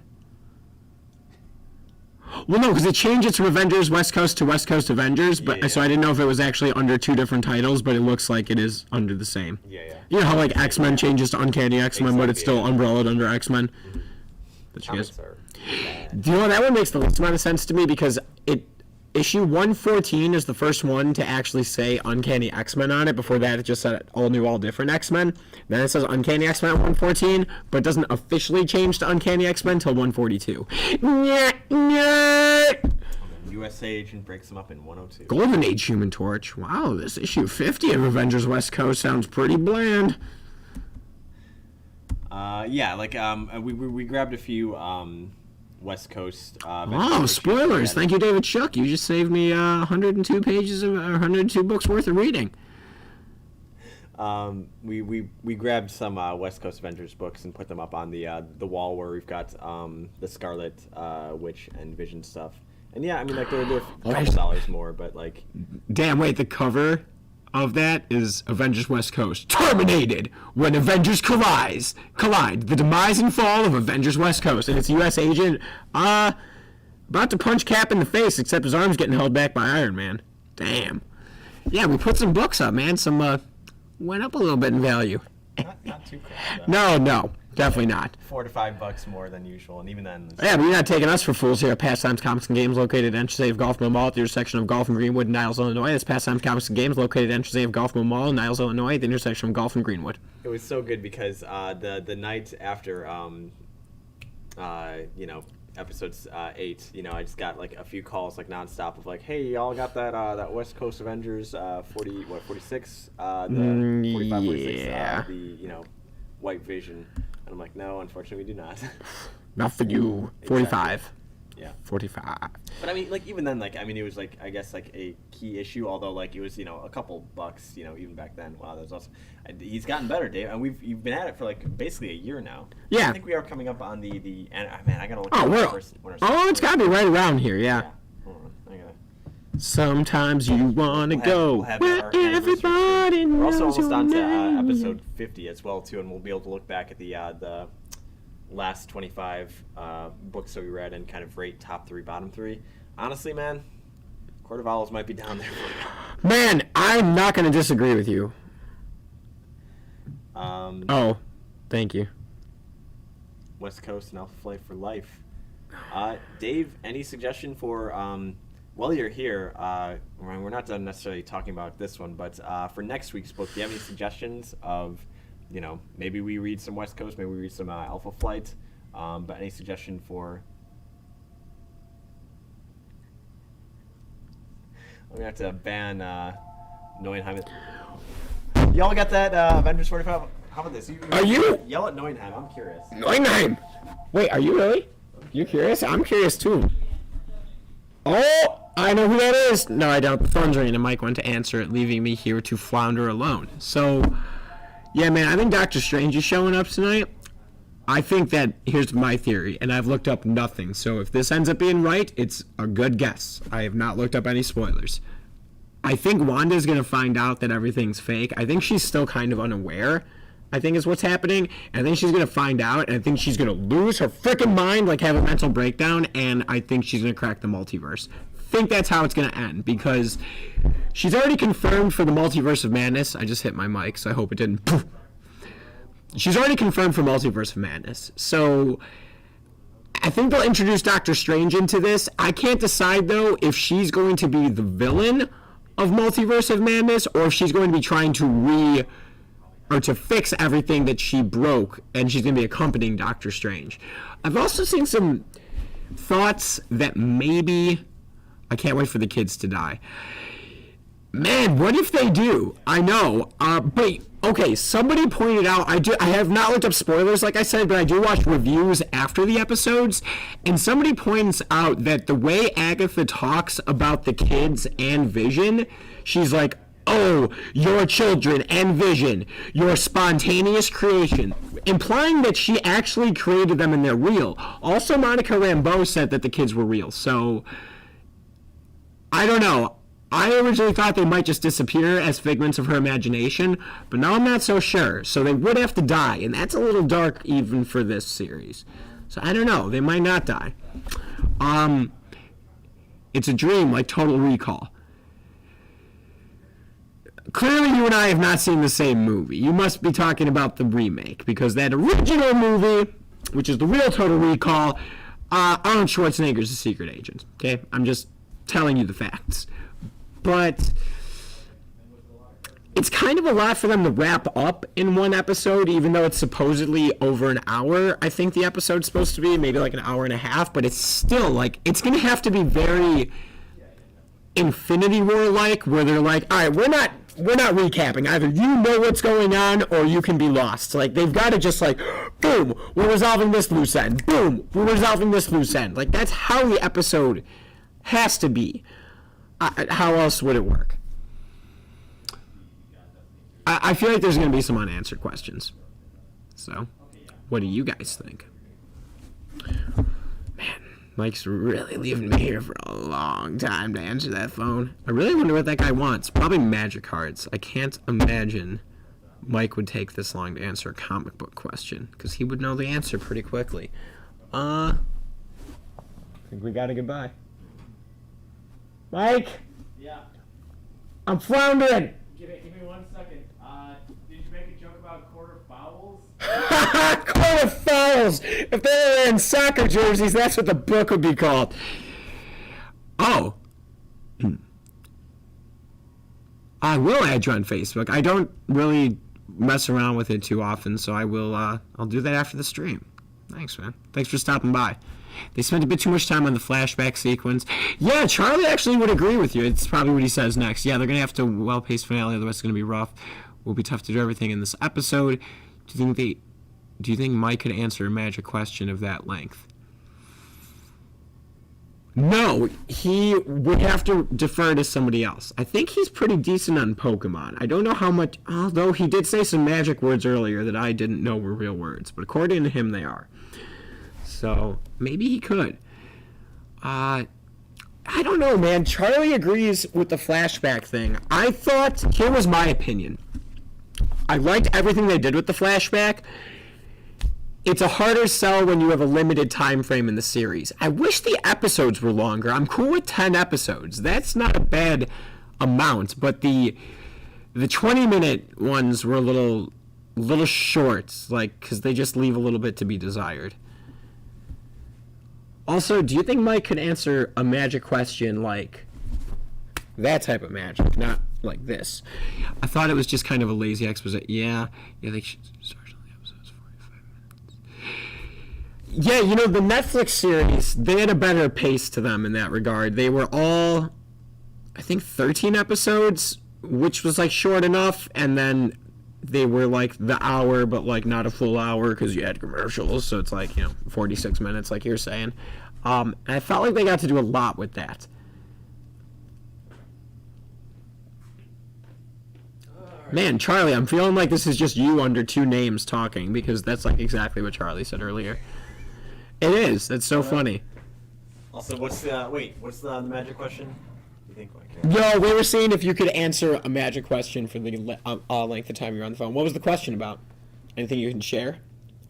[SPEAKER 2] Well, no, because it changed it from Avengers West Coast to West Coast Avengers, but so I didn't know if it was actually under 2 different titles, but it looks like it is under the same.
[SPEAKER 1] Yeah.
[SPEAKER 2] You know how like X-Men changes to Uncanny X-Men, but it's still umbrellaed under X-Men.
[SPEAKER 1] Mm-hmm.
[SPEAKER 2] Do you know that one makes the least amount of sense to me because issue 114 is the first one to actually say Uncanny X-Men on it. Before that, it just said all new, all different X-Men. Then it says Uncanny X-Men at 114, but it doesn't officially change to Uncanny X-Men until 142.
[SPEAKER 1] USA Agent breaks them up in 102.
[SPEAKER 2] Golden Age Human Torch. Wow, this issue 50 of Avengers West Coast sounds pretty bland.
[SPEAKER 1] We grabbed a few West Coast.
[SPEAKER 2] Spoilers! Thank you, David Shuck. You just saved me 102 pages of 102 books worth of reading.
[SPEAKER 1] We grabbed some West Coast Avengers books and put them up on the wall where we've got the Scarlet Witch and Vision stuff. And yeah, I mean like they're a couple dollars more, but like.
[SPEAKER 2] Damn! Wait, the cover of that is Avengers West Coast. Terminated when Avengers collide. The demise and fall of Avengers West Coast. And it's a U.S. agent about to punch Cap in the face, except his arm's getting held back by Iron Man. Damn. Yeah, we put some books up, man. Some went up a little bit in value.
[SPEAKER 1] Not too crazy.
[SPEAKER 2] No, definitely not.
[SPEAKER 1] $4 to $5 more than usual, and even then.
[SPEAKER 2] Yeah, but you're not taking us for fools here at Pastimes Comics and Games, located at Entrance A of Gotham Mall at the intersection of Gotham Greenwood and Niles, Illinois. That's Pastimes Comics and Games, located at Entrance A of Gotham Mall in Niles, Illinois, at the intersection of Gotham Greenwood.
[SPEAKER 1] It was so good because the night after, episodes 8, I just got like a few calls like nonstop of like, hey, y'all got that West Coast Avengers 46, the 45, 46,
[SPEAKER 2] yeah.
[SPEAKER 1] The White Vision, and I'm like, no, unfortunately we do not.
[SPEAKER 2] Not for you. 45.
[SPEAKER 1] Exactly. Yeah.
[SPEAKER 2] 45.
[SPEAKER 1] But I mean, like even then, it was like I guess like a key issue, although like it was a couple bucks, even back then. Wow, that was awesome. He's gotten better, Dave, and you've been at it for like basically a year now.
[SPEAKER 2] Yeah.
[SPEAKER 1] I think we are coming up on the and man, I gotta look.
[SPEAKER 2] It's gotta be right around here, yeah.
[SPEAKER 1] Hold on, I gotta.
[SPEAKER 2] Sometimes you wanna go where everybody knows.
[SPEAKER 1] We're also almost on to
[SPEAKER 2] name.
[SPEAKER 1] episode 50 as well too, and we'll be able to look back at the last 25 books that we read and kind of rate top 3, bottom 3. Honestly, man, Court of Owls might be down there for you.
[SPEAKER 2] Man, I'm not going to disagree with you. Thank you.
[SPEAKER 1] West Coast and Alpha Flight for life. Dave, any suggestion for, while you're here, we're not done necessarily talking about this one, but for next week's book, do you have any suggestions of maybe we read some West Coast, maybe we read some Alpha Flight, but any suggestion for... We're going to have to ban Neuenheim. Y'all got that Avengers 45? How about this?
[SPEAKER 2] Are you?
[SPEAKER 1] Yell at Neuenheim, I'm curious.
[SPEAKER 2] Neuenheim! Wait, are you really? You curious? I'm curious too. Oh, I know who that is! No, I don't. The phone's ringing and Mike went to answer it, leaving me here to flounder alone. So... yeah, man, I think Doctor Strange is showing up tonight. I think that, here's my theory, and I've looked up nothing, so if this ends up being right, it's a good guess. I have not looked up any spoilers. I think Wanda's going to find out that everything's fake. I think she's still kind of unaware, I think is what's happening. I think she's going to find out, and I think she's going to lose her freaking mind, like have a mental breakdown, and I think she's going to crack the multiverse. Think that's how it's going to end, because she's already confirmed for the Multiverse of Madness. I just hit my mic, so I hope it didn't. Poof. She's already confirmed for Multiverse of Madness. So I think they'll introduce Doctor Strange into this. I can't decide, though, if she's going to be the villain of Multiverse of Madness or if she's going to be trying to to fix everything that she broke, and she's going to be accompanying Doctor Strange. I've also seen some thoughts that maybe... I can't wait for the kids to die. Man, what if they do? I know. But, okay, somebody pointed out, I have not looked up spoilers, like I said, but I do watch reviews after the episodes, and somebody points out that the way Agatha talks about the kids and Vision, she's like, oh, your children and Vision, your spontaneous creation, implying that she actually created them and they're real. Also, Monica Rambeau said that the kids were real, so... I don't know. I originally thought they might just disappear as figments of her imagination, but now I'm not so sure. So they would have to die, and that's a little dark even for this series. So I don't know. They might not die. It's a dream, like Total Recall. Clearly you and I have not seen the same movie. You must be talking about the remake, because that original movie, which is the real Total Recall, Arnold Schwarzenegger's a secret agent. Okay? I'm just... telling you the facts. But it's kind of a lot for them to wrap up in one episode, even though it's supposedly over an hour. I think the episode's supposed to be maybe like an hour and a half, but it's still like, it's going to have to be very Infinity War like, where they're like, all right, we're not recapping. Either you know what's going on or you can be lost. Like, they've got to just like, boom, we're resolving this loose end. Boom, we're resolving this loose end. Like, that's how the episode has to be. How else would it work? I feel like there's going to be some unanswered questions. So, what do you guys think? Man, Mike's really leaving me here for a long time to answer that phone. I really wonder what that guy wants. Probably magic cards. I can't imagine Mike would take this long to answer a comic book question, because he would know the answer pretty quickly. I think we got a goodbye. Mike?
[SPEAKER 3] Yeah.
[SPEAKER 2] I'm floundering!
[SPEAKER 3] Give me 1 second. Did you make a joke about quarter fouls?
[SPEAKER 2] Quarter fouls! If they were wearing soccer jerseys, that's what the book would be called. Oh. I will add you on Facebook. I don't really mess around with it too often, so I will, I'll do that after the stream. Thanks, man. Thanks for stopping by. They spent a bit too much time on the flashback sequence. Yeah, Charlie actually would agree with you. It's probably what he says next. Yeah, they're going to have to well-paced finale, otherwise it's going to be rough. Will be tough to do everything in this episode. Do you think Mike could answer a magic question of that length? No, he would have to defer to somebody else. I think he's pretty decent on Pokemon. I don't know how much, although he did say some magic words earlier that I didn't know were real words, but according to him, they are. So maybe he could. I don't know, man. Charlie agrees with the flashback thing. I thought, here was my opinion. I liked everything they did with the flashback. It's a harder sell when you have a limited time frame in the series. I wish the episodes were longer. I'm cool with 10 episodes. That's not a bad amount, but the 20-minute ones were a little short, like, because they just leave a little bit to be desired. Also, do you think Mike could answer a magic question like that type of magic, not like this? I thought it was just kind of a lazy exposition. Yeah, they should start on the episodes 45 minutes. Yeah, you know, the Netflix series, they had a better pace to them in that regard. They were all, I think, 13 episodes, which was, like, short enough, and then they were, like, the hour, but, like, not a full hour because you had commercials, so it's, like, 46 minutes, like you're saying. And I felt like they got to do a lot with that. Man, Charlie, I'm feeling like this is just you under two names talking, because that's, like, exactly what Charlie said earlier. It is. That's so funny.
[SPEAKER 1] Also, what's the magic question? You think,
[SPEAKER 2] No, we were seeing if you could answer a magic question for the length of time you're on the phone. What was the question about? Anything you can share?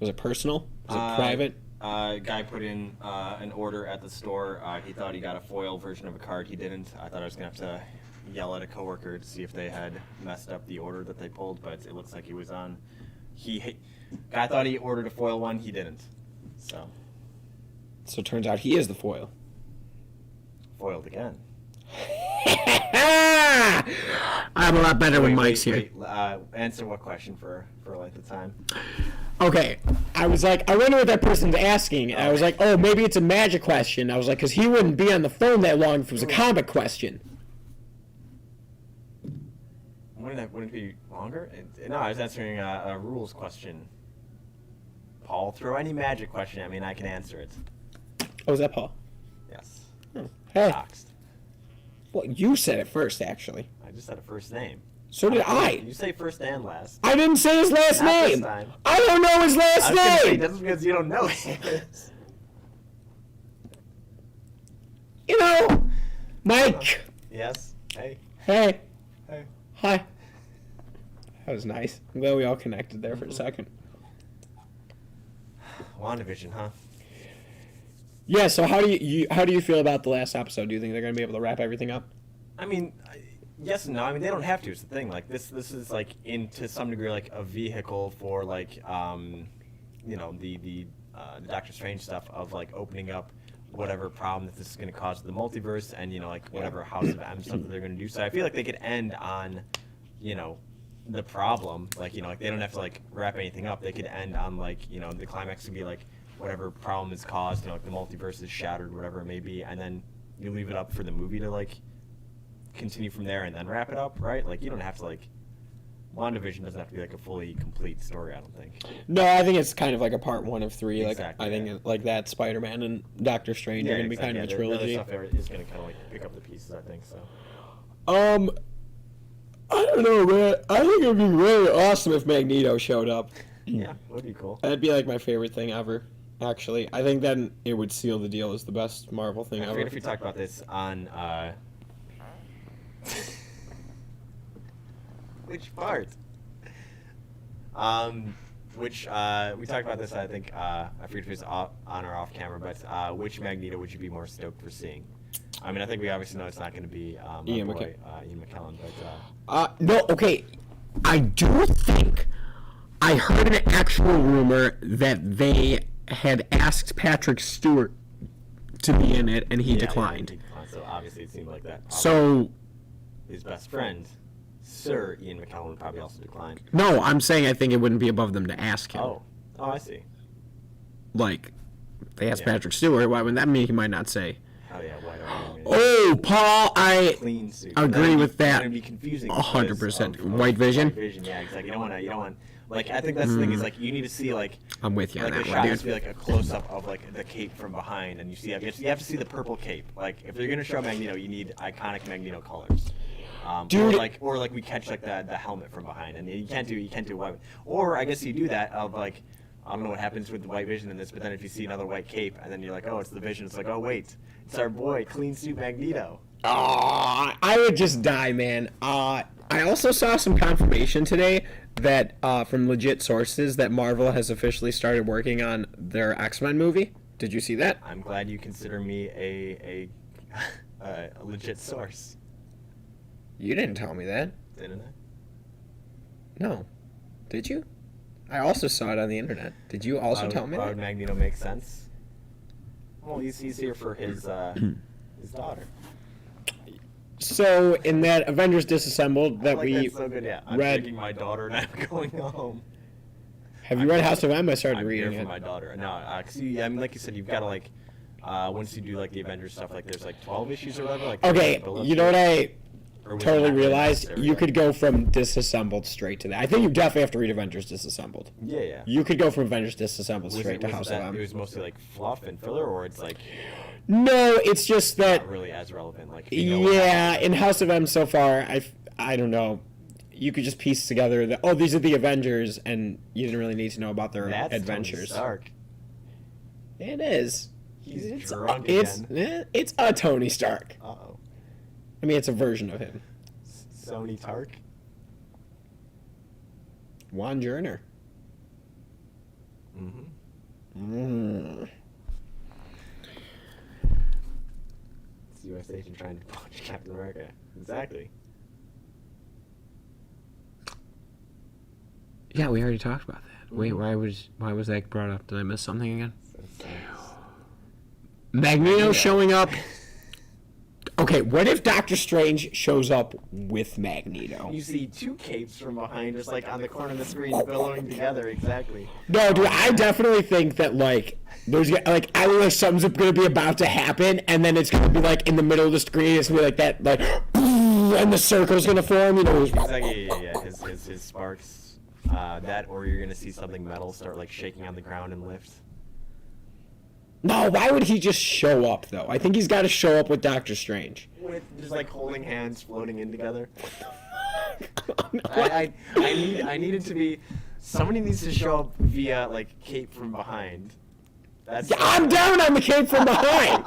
[SPEAKER 2] Was it personal? Was it private?
[SPEAKER 1] Guy put in an order at the store. He thought he got a foil version of a card. He didn't. I thought I was going to have to yell at a coworker to see if they had messed up the order that they pulled, but it looks like he was on. Guy thought he ordered a foil one. He didn't. So
[SPEAKER 2] it turns out he is the foil.
[SPEAKER 1] Foiled again.
[SPEAKER 2] I'm a lot better when Mike's here.
[SPEAKER 1] Answer what question for a length of time?
[SPEAKER 2] Okay, I was like, I wonder what that person's asking. And I was like, oh, maybe it's a magic question. I was like, because he wouldn't be on the phone that long if it was a comic question.
[SPEAKER 1] Wouldn't it be longer? No, I was answering a rules question. Paul, throw any magic question at me and I can answer it.
[SPEAKER 2] Oh, is that Paul?
[SPEAKER 1] Yes.
[SPEAKER 2] Oh, hey.
[SPEAKER 1] Doxed.
[SPEAKER 2] Well, you said it first, actually.
[SPEAKER 1] I just said a first name.
[SPEAKER 2] So did I.
[SPEAKER 1] You say first and last.
[SPEAKER 2] I didn't say his last
[SPEAKER 1] Not
[SPEAKER 2] name.
[SPEAKER 1] This time.
[SPEAKER 2] I don't know his last name.
[SPEAKER 1] That's because you don't know it.
[SPEAKER 2] You know, Mike.
[SPEAKER 1] Yes. Hey.
[SPEAKER 2] Hey.
[SPEAKER 1] Hey.
[SPEAKER 2] Hi. That was nice. I'm glad we all connected there for a second.
[SPEAKER 1] WandaVision, huh?
[SPEAKER 2] Yeah. So how do you feel about the last episode? Do you think they're going to be able to wrap everything up?
[SPEAKER 1] I mean, yes and no. I mean, they don't have to. It's the thing. Like this is like to some degree like a vehicle for like the Doctor Strange stuff of like opening up whatever problem that this is going to cause to the multiverse, and like whatever House of M stuff that they're going to do. So I feel like they could end on the problem. Like like they don't have to like wrap anything up. They could end on like the climax could be like whatever problem is caused. Like the multiverse is shattered, whatever it may be, and then you leave it up for the movie to like continue from there and then wrap it up, right? Like you don't have to like WandaVision doesn't have to be like a fully complete story, I don't think.
[SPEAKER 2] No, I think it's kind of like a part 1 of 3.
[SPEAKER 1] Exactly,
[SPEAKER 2] like I think like that Spider-Man and Doctor Strange are going to be kind of a trilogy.
[SPEAKER 1] The other stuff is going to kind of like pick up the pieces, I think so.
[SPEAKER 2] I don't know, man. I think it would be really awesome if Magneto showed up.
[SPEAKER 1] Yeah, would be cool.
[SPEAKER 2] That'd be like my favorite thing ever. Actually, I think then it would seal the deal as the best Marvel thing
[SPEAKER 1] I
[SPEAKER 2] ever.
[SPEAKER 1] forget if we talked about this on which part? Which we talked about this. I think I forget if it was on or off camera, but which Magneto would you be more stoked for seeing? I mean, I think we obviously know it's not going to be
[SPEAKER 2] Ian
[SPEAKER 1] Ian McKellen, but
[SPEAKER 2] No, okay. I do think I heard an actual rumor that they had asked Patrick Stewart to be in it, and he declined.
[SPEAKER 1] So obviously it seemed like that.
[SPEAKER 2] So
[SPEAKER 1] His best friend, Sir Ian McKellen, would probably also decline.
[SPEAKER 2] no, I'm saying I think it wouldn't be above them to ask him.
[SPEAKER 1] Oh, I see.
[SPEAKER 2] Like, they asked
[SPEAKER 1] Yeah.
[SPEAKER 2] Patrick Stewart. Why would that mean he might not say?
[SPEAKER 1] Oh yeah, why don't we?
[SPEAKER 2] Oh, Paul, I
[SPEAKER 1] Clean suit.
[SPEAKER 2] agree with that.
[SPEAKER 1] That'd be confusing.
[SPEAKER 2] 100%.
[SPEAKER 1] Of
[SPEAKER 2] White Vision?
[SPEAKER 1] White Vision, yeah, exactly. You don't want. Like, I think that's the thing is like you need to see like.
[SPEAKER 2] I'm with you on
[SPEAKER 1] Like
[SPEAKER 2] that
[SPEAKER 1] the
[SPEAKER 2] one,
[SPEAKER 1] shot
[SPEAKER 2] dude.
[SPEAKER 1] has to be like a close up of like the cape from behind, and you have to see the purple cape. Like if they're gonna show Magneto, you need iconic Magneto colors.
[SPEAKER 2] Dude.
[SPEAKER 1] Or like we catch like the helmet from behind, and you can't do white. Or I guess you do that of like. I don't know what happens with the White Vision in this, but then if you see another white cape, and then you're like, oh, it's the Vision. It's like, oh, wait, it's our boy, clean suit Magneto.
[SPEAKER 2] I would just die, man. I also saw some confirmation today that from legit sources that Marvel has officially started working on their X-Men movie. Did you see that?
[SPEAKER 1] I'm glad you consider me a legit source.
[SPEAKER 2] You didn't tell me that.
[SPEAKER 1] Didn't I?
[SPEAKER 2] No. Did you? I also saw it on the internet. Did you also tell me
[SPEAKER 1] Why
[SPEAKER 2] that?
[SPEAKER 1] would Magneto make sense? Well, he's here for his daughter.
[SPEAKER 2] So in that Avengers Disassembled that
[SPEAKER 1] Like,
[SPEAKER 2] we
[SPEAKER 1] that's so good. Yeah, I'm
[SPEAKER 2] read,
[SPEAKER 1] taking my daughter and I'm going home.
[SPEAKER 2] have you read House of M? I started
[SPEAKER 1] I'm
[SPEAKER 2] reading
[SPEAKER 1] here
[SPEAKER 2] it.
[SPEAKER 1] for my daughter. No, cause I mean, like you said, you've got to like once you do like the Avengers stuff, like there's like 12 issues or whatever. Like
[SPEAKER 2] Okay, you know what I
[SPEAKER 1] Or was it
[SPEAKER 2] totally
[SPEAKER 1] not really
[SPEAKER 2] realized?
[SPEAKER 1] necessary,
[SPEAKER 2] You
[SPEAKER 1] like-
[SPEAKER 2] could go from Disassembled straight to that. I think you definitely have to read Avengers Disassembled.
[SPEAKER 1] Yeah.
[SPEAKER 2] You could go from Avengers Disassembled straight to
[SPEAKER 1] was
[SPEAKER 2] House
[SPEAKER 1] that,
[SPEAKER 2] of M.
[SPEAKER 1] It was mostly like fluff and filler, or it's like
[SPEAKER 2] No, it's just that.
[SPEAKER 1] not really as relevant. Like you know what
[SPEAKER 2] Yeah,
[SPEAKER 1] happened.
[SPEAKER 2] in House of M so far, I don't know. You could just piece together that these are the Avengers, and you didn't really need to know about their
[SPEAKER 1] That's
[SPEAKER 2] adventures.
[SPEAKER 1] Tony Stark.
[SPEAKER 2] It is.
[SPEAKER 1] He's drunk
[SPEAKER 2] it's
[SPEAKER 1] again.
[SPEAKER 2] it's a Tony Stark.
[SPEAKER 1] Uh-oh.
[SPEAKER 2] I mean, it's a version of him.
[SPEAKER 1] Sony Tark.
[SPEAKER 2] Juan Journer.
[SPEAKER 1] Mm-hmm. It's U.S. agent trying to punch Captain America. Exactly.
[SPEAKER 2] Yeah, we already talked about that. Wait, why was that brought up? Did I miss something again? Magneto showing up. Okay, what if Doctor Strange shows up with Magneto?
[SPEAKER 1] You see two capes from behind, just like on the corner of the screen, billowing together. Exactly.
[SPEAKER 2] No, dude, I definitely think that like there's like either like something's gonna be about to happen, and then it's gonna be like in the middle of the screen. It's gonna be like that, like, and the circle's gonna form. You know.
[SPEAKER 1] Exactly. Yeah. His sparks. That, or you're gonna see something metal start like shaking on the ground and lift.
[SPEAKER 2] No, why would he just show up though? I think he's got to show up with Doctor Strange.
[SPEAKER 1] With just like holding hands, floating in together. I need it to be. Somebody needs to show up via like cape from behind. That's.
[SPEAKER 2] Yeah, I'm down on the cape from behind.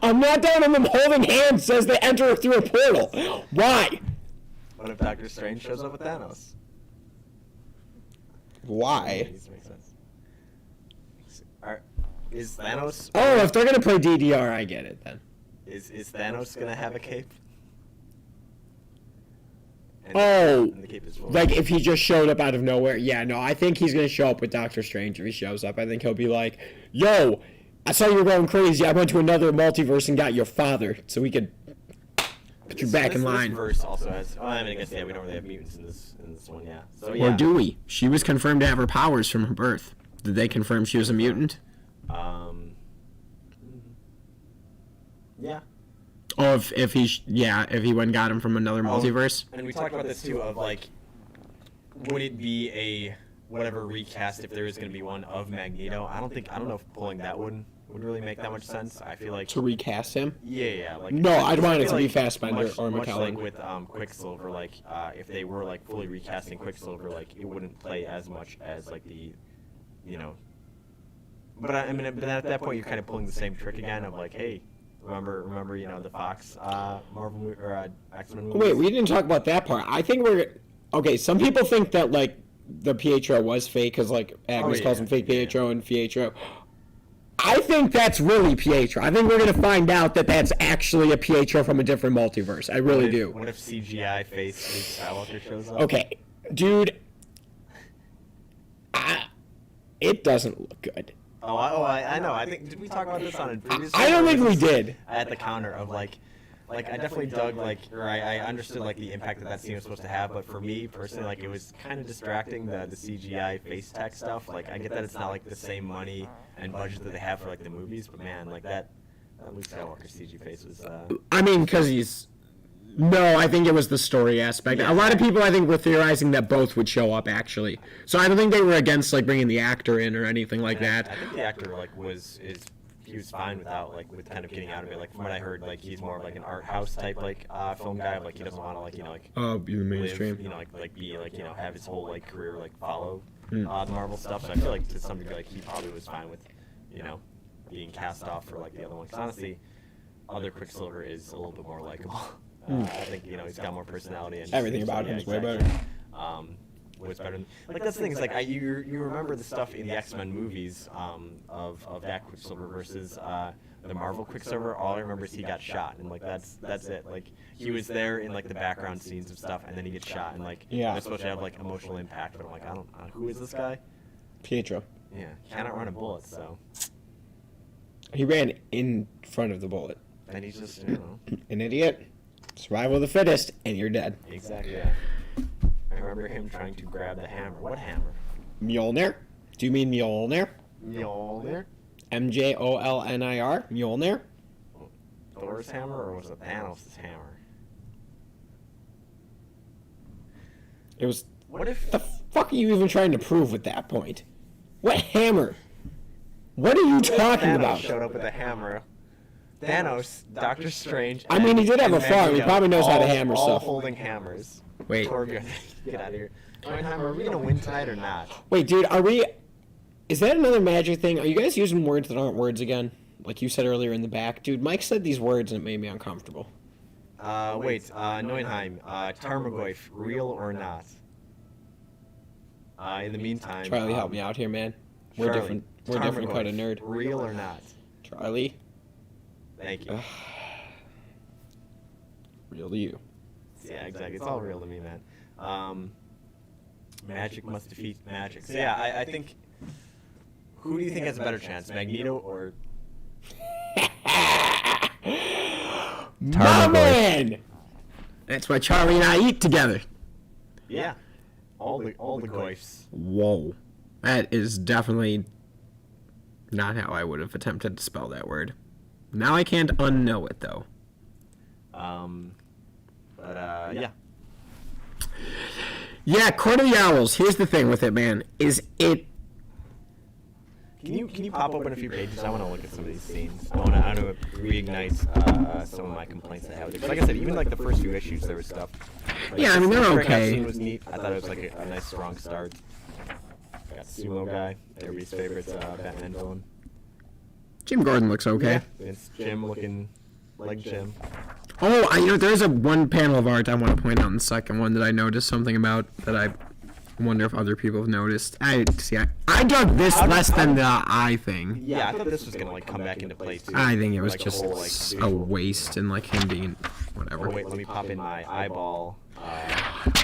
[SPEAKER 2] I'm not down on them holding hands as they enter through a portal. Why?
[SPEAKER 1] What if Doctor Strange shows up with Thanos?
[SPEAKER 2] Why?
[SPEAKER 1] It needs to make sense. Is Thanos?
[SPEAKER 2] Oh, if they're gonna play DDR, I get it then.
[SPEAKER 1] Is Thanos gonna have a cape? And,
[SPEAKER 2] Oh,
[SPEAKER 1] and the cape is full.
[SPEAKER 2] like if he just showed up out of nowhere. Yeah, no, I think he's gonna show up with Doctor Strange if he shows up. I think he'll be like, "Yo, I saw you were going crazy. I went to another multiverse and got your father, so we could put you back in line."
[SPEAKER 1] This verse also has. Oh, I mean, I guess we don't really have mutants in this one, yeah. So yeah.
[SPEAKER 2] Or do we? She was confirmed to have her powers from her birth. Did they confirm she was a mutant?
[SPEAKER 1] Yeah.
[SPEAKER 2] Oh, if he went and got him from another multiverse.
[SPEAKER 1] And we talked about this too of like, would it be a whatever recast if there is going to be one of Magneto? I don't know if pulling that would really make that much sense. I feel like.
[SPEAKER 2] To recast him?
[SPEAKER 1] Yeah. Like.
[SPEAKER 2] No, I'd want it
[SPEAKER 1] I
[SPEAKER 2] to
[SPEAKER 1] feel
[SPEAKER 2] be
[SPEAKER 1] like
[SPEAKER 2] Fassbender or
[SPEAKER 1] much
[SPEAKER 2] McKellen.
[SPEAKER 1] like with Quicksilver, like if they were like fully recasting Quicksilver, like it wouldn't play as much as like the, you know, But I mean, but at that point, you're kind of pulling the same trick again of like, hey, remember, you know, the Fox Marvel or X-Men movies?
[SPEAKER 2] Wait, we didn't talk about that part. I think okay. Some people think that like the Pietro was fake because like Agnes calls him fake Pietro and Pietro. I think that's really Pietro. I think we're gonna find out that that's actually a Pietro from a different multiverse. I really do.
[SPEAKER 1] What if CGI face Luke Skywalker shows up?
[SPEAKER 2] Okay, dude. It doesn't look good.
[SPEAKER 1] I know. I think did we talk about this on a previous?
[SPEAKER 2] I don't think we did.
[SPEAKER 1] At the counter of like I definitely dug I understood like the impact that scene was supposed to have, but for me personally, like it was kind of distracting the CGI face tech stuff. Like I get that it's not like the same money and budget that they have for like the movies, but man, like that Luke Skywalker CG face was.
[SPEAKER 2] I mean, because he's. No, I think it was the story aspect. Yeah. A lot of people, I think, were theorizing that both would show up, actually. So I don't think they were against like bringing the actor in or anything like that.
[SPEAKER 1] I think the actor like he was fine without like with kind of getting out of it. Like from what I heard, like he's more of like an art house type like film guy. Like he doesn't want to like
[SPEAKER 2] be the mainstream.
[SPEAKER 1] Live, like be like have his whole like career like follow the Marvel stuff. So I feel like to some degree like he probably was fine with being cast off for like the other one. Because honestly, other Quicksilver is a little bit more likable. I think he's got more personality and
[SPEAKER 2] everything about him is way better.
[SPEAKER 1] Was better. Like that's the thing is like you remember the stuff in the X-Men movies of that Quicksilver versus the Marvel Quicksilver. All I remember is he got shot and like that's it. Like he was there in like the background scenes of stuff and then he gets shot and like they're supposed to have like emotional impact. But I'm like I don't who is this guy?
[SPEAKER 2] Pietro.
[SPEAKER 1] Yeah, cannot run a bullet so.
[SPEAKER 2] He ran in front of the bullet.
[SPEAKER 1] And he's just
[SPEAKER 2] an idiot. Survival of the fittest, and you're dead.
[SPEAKER 1] Exactly, yeah. I remember him trying to grab the hammer. What hammer?
[SPEAKER 2] Mjolnir? Do you mean Mjolnir?
[SPEAKER 1] Mjolnir?
[SPEAKER 2] Mjolnir? Mjolnir?
[SPEAKER 1] Thor's hammer, or was it Thanos' hammer?
[SPEAKER 2] It was...
[SPEAKER 1] What if...
[SPEAKER 2] The fuck are you even trying to prove at that point? What hammer? What are you talking about?
[SPEAKER 1] Thanos showed up with a hammer. Thanos, Doctor Strange.
[SPEAKER 2] I mean, he did have a farm. He probably knows how to hammer
[SPEAKER 1] all
[SPEAKER 2] stuff.
[SPEAKER 1] Holding hammers.
[SPEAKER 2] Wait.
[SPEAKER 1] Torbjorn, get out of here. Are we gonna win tonight or not?
[SPEAKER 2] Wait, dude, are we? Is that another magic thing? Are you guys using words that aren't words again? Like you said earlier in the back, dude. Mike said these words and it made me uncomfortable.
[SPEAKER 1] Neuenheim, Tarmogoyf, real or not? In the meantime,
[SPEAKER 2] Charlie, help me out here, man. We're different. We're different kind of nerd.
[SPEAKER 1] Real or not?
[SPEAKER 2] Charlie.
[SPEAKER 1] Thank you.
[SPEAKER 2] Real to you.
[SPEAKER 1] Yeah, exactly. It's all real to me, man. Magic must defeat magic. So yeah, I think. Who do you think has a better chance, Magneto or?
[SPEAKER 2] My man. That's why Charlie and I eat together.
[SPEAKER 1] Yeah. All the goifs.
[SPEAKER 2] Whoa, that is definitely not how I would have attempted to spell that word. Now I can't unknow it though.
[SPEAKER 1] Yeah.
[SPEAKER 2] Yeah, Court of the Owls. Here's the thing with it, man. Is it?
[SPEAKER 1] Can you pop open a few pages? I want to look at some of these scenes. I want to reignite some of my complaints I have. Because like I said, even like the first few issues, there was stuff. Like,
[SPEAKER 2] yeah, I mean they're okay.
[SPEAKER 1] Scene was neat. I thought it was like a nice strong start. Got Sumo Guy, everybody's favorite Batman villain.
[SPEAKER 2] Jim Gordon looks okay.
[SPEAKER 1] Yeah, it's Jim looking like Jim.
[SPEAKER 2] Oh, there's one panel of art I want to point out in the second one that I noticed something about that I wonder if other people have noticed. I dug this less than the eye thing.
[SPEAKER 1] Yeah, I thought this was gonna like come back into play too.
[SPEAKER 2] I think it was
[SPEAKER 1] like
[SPEAKER 2] just
[SPEAKER 1] whole,
[SPEAKER 2] a waste and like him being whatever.
[SPEAKER 1] Oh wait, let me pop in my eyeball.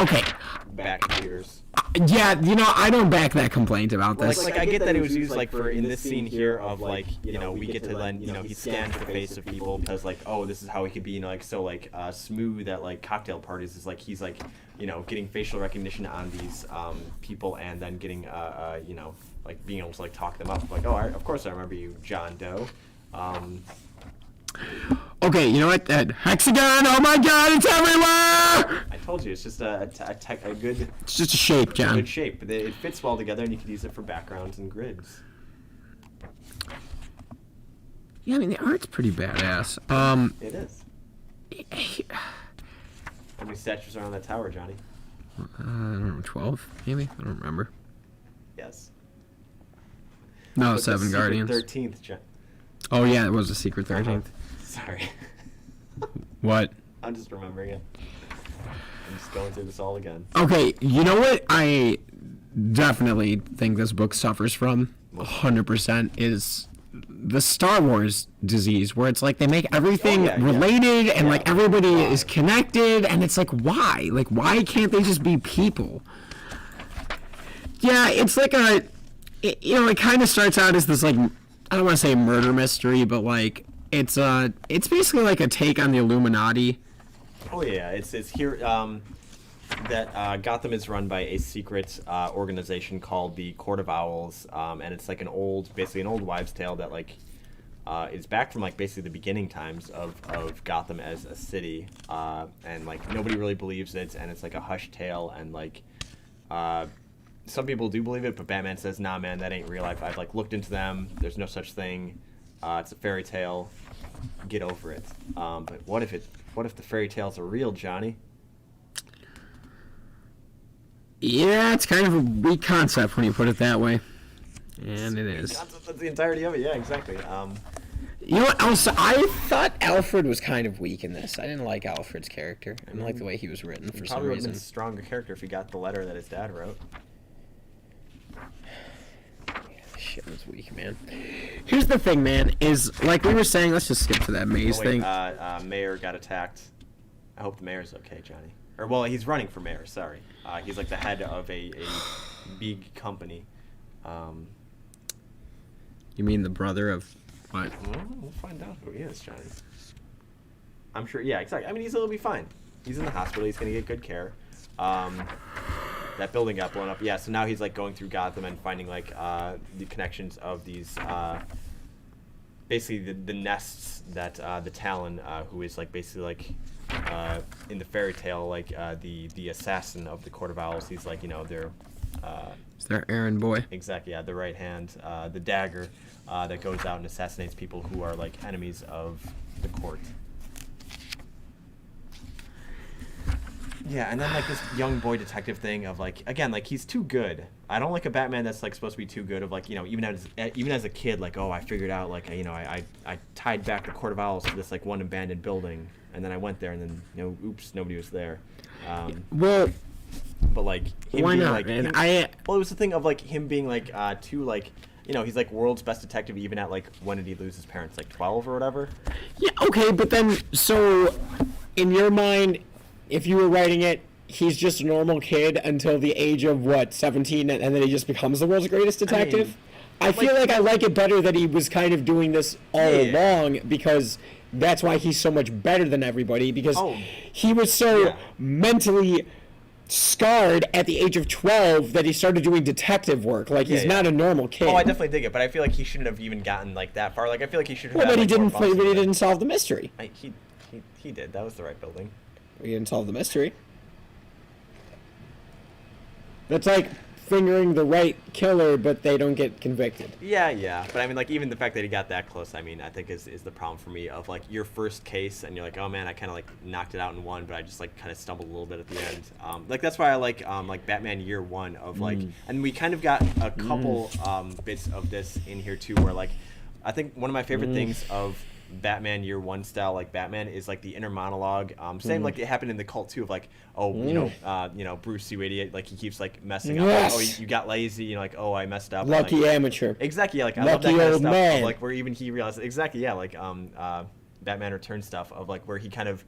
[SPEAKER 2] Okay.
[SPEAKER 1] Back computers.
[SPEAKER 2] Yeah, I don't back that complaint about this.
[SPEAKER 1] Like I get that it was used like for in this scene here of like we get to then he scans the face of people because like this is how he could be like so like smooth at like cocktail parties is like he's like getting facial recognition on these people and then getting like being able to like talk them up like of course I remember you John Doe.
[SPEAKER 2] Okay, you know what? That hexagon! Oh my God, it's everywhere!
[SPEAKER 1] I told you, it's just a good.
[SPEAKER 2] It's just a shape, John.
[SPEAKER 1] A good shape, but it fits well together, and you could use it for backgrounds and grids.
[SPEAKER 2] Yeah, I mean the art's pretty badass.
[SPEAKER 1] It is. How many statues are on that tower, Johnny?
[SPEAKER 2] I don't know, 12 maybe. I don't remember.
[SPEAKER 1] Yes.
[SPEAKER 2] No,
[SPEAKER 1] But the
[SPEAKER 2] 7
[SPEAKER 1] Secret
[SPEAKER 2] Guardians.
[SPEAKER 1] 13th.
[SPEAKER 2] Oh yeah, it was a Secret 13th.
[SPEAKER 1] Sorry.
[SPEAKER 2] What?
[SPEAKER 1] I'm just remembering it. I'm just going through this all again.
[SPEAKER 2] Okay, you know what I definitely think this book suffers from 100% is the Star Wars disease, where it's like they make everything related and like everybody is connected, and it's like, why? Like, why can't they just be people? Yeah, it's like it kind of starts out as this, like, I don't want to say murder mystery, but like it's basically like a take on the Illuminati.
[SPEAKER 1] Oh yeah, it's here that Gotham is run by a secret organization called the Court of Owls, and it's like basically an old wives' tale that like is back from like basically the beginning times of Gotham as a city, and like nobody really believes it, and it's like a hush tale, and like some people do believe it, but Batman says, nah man, that ain't real life. I've like looked into them, there's no such thing, it's a fairy tale, get over it. But what if the fairy tales are real, Johnny?
[SPEAKER 2] Yeah, it's kind of a weak concept when you put it that way. And it is.
[SPEAKER 1] That's the entirety of it, yeah, exactly.
[SPEAKER 2] You know what else? I thought Alfred was kind of weak in this. I didn't like Alfred's character. I didn't like the way he was written for some
[SPEAKER 1] Probably would have
[SPEAKER 2] reason.
[SPEAKER 1] been a stronger character if he got the letter that his dad wrote.
[SPEAKER 2] Shit was weak, man. Here's the thing, man, is like we were saying, let's just skip to that maze thing.
[SPEAKER 1] Mayor got attacked. I hope the mayor's okay, Johnny. Or, well, he's running for mayor, sorry. He's like the head of a big company.
[SPEAKER 2] You mean the brother of what?
[SPEAKER 1] Well, we'll find out who he is, Johnny. I'm sure, yeah, exactly. I mean, he'll be fine. He's in the hospital, he's going to get good care. That building got blown up. Yeah, so now he's like going through Gotham and finding like the connections of these basically the nests that the Talon, who is like basically like in the fairy tale like the assassin of the Court of Owls. He's like, you know, their
[SPEAKER 2] It's their errand boy.
[SPEAKER 1] exactly, yeah, the right hand, the dagger that goes out and assassinates people who are like enemies of the court. Yeah, and then like this young boy detective thing of like, again, like he's too good. I don't like a Batman that's like supposed to be too good. Of like, you know, even as a kid, like, oh, I figured out like, you know, I tied back the Court of Owls to this like one abandoned building, and then I went there, and then, you know, oops, nobody was there.
[SPEAKER 2] Well,
[SPEAKER 1] but like him
[SPEAKER 2] why
[SPEAKER 1] being,
[SPEAKER 2] not,
[SPEAKER 1] like,
[SPEAKER 2] man?
[SPEAKER 1] Well, it was the thing of like him being like too like, you know, he's like world's best detective even at like, when did he lose his parents, like 12 or whatever?
[SPEAKER 2] Yeah, okay, but then so in your mind, if you were writing it, he's just a normal kid until the age of what, 17, and then he just becomes the world's greatest detective? I feel like I like it better that he was kind of doing this all along, because that's why he's so much better than everybody, because he was so mentally scarred at the age of 12 that he started doing detective work. Like, he's not a normal kid.
[SPEAKER 1] Oh, I definitely dig it, but I feel like he shouldn't have even gotten like that far. Like, I feel like he should have.
[SPEAKER 2] Well, but he
[SPEAKER 1] like, more
[SPEAKER 2] didn't play,
[SPEAKER 1] bumps
[SPEAKER 2] but he
[SPEAKER 1] in it.
[SPEAKER 2] didn't solve the mystery.
[SPEAKER 1] He did. That was the right building.
[SPEAKER 2] He didn't solve the mystery. That's like fingering the right killer, but they don't get convicted.
[SPEAKER 1] Yeah. But I mean, like, even the fact that he got that close, I mean, I think is the problem for me of, like, your first case, and you're like, oh, man, I kind of, like, knocked it out in one, but I just, like, kind of stumbled a little bit at the end. Like, that's why I like Batman Year One of, like, and we kind of got a couple bits of this in here, too, where, like, I think one of my favorite things of Batman Year One style like Batman is like the inner monologue. Same like it happened in the Cult too of like, oh, you know, Bruce, you idiot, like he keeps like messing up. Like, oh, you got lazy, you know, like, oh, I messed up.
[SPEAKER 2] Lucky
[SPEAKER 1] like,
[SPEAKER 2] amateur.
[SPEAKER 1] Exactly, yeah, like I
[SPEAKER 2] Lucky
[SPEAKER 1] love that kind of
[SPEAKER 2] old
[SPEAKER 1] stuff.
[SPEAKER 2] man.
[SPEAKER 1] Of, like where even he realizes exactly, yeah, like Batman Returns stuff of like where he kind of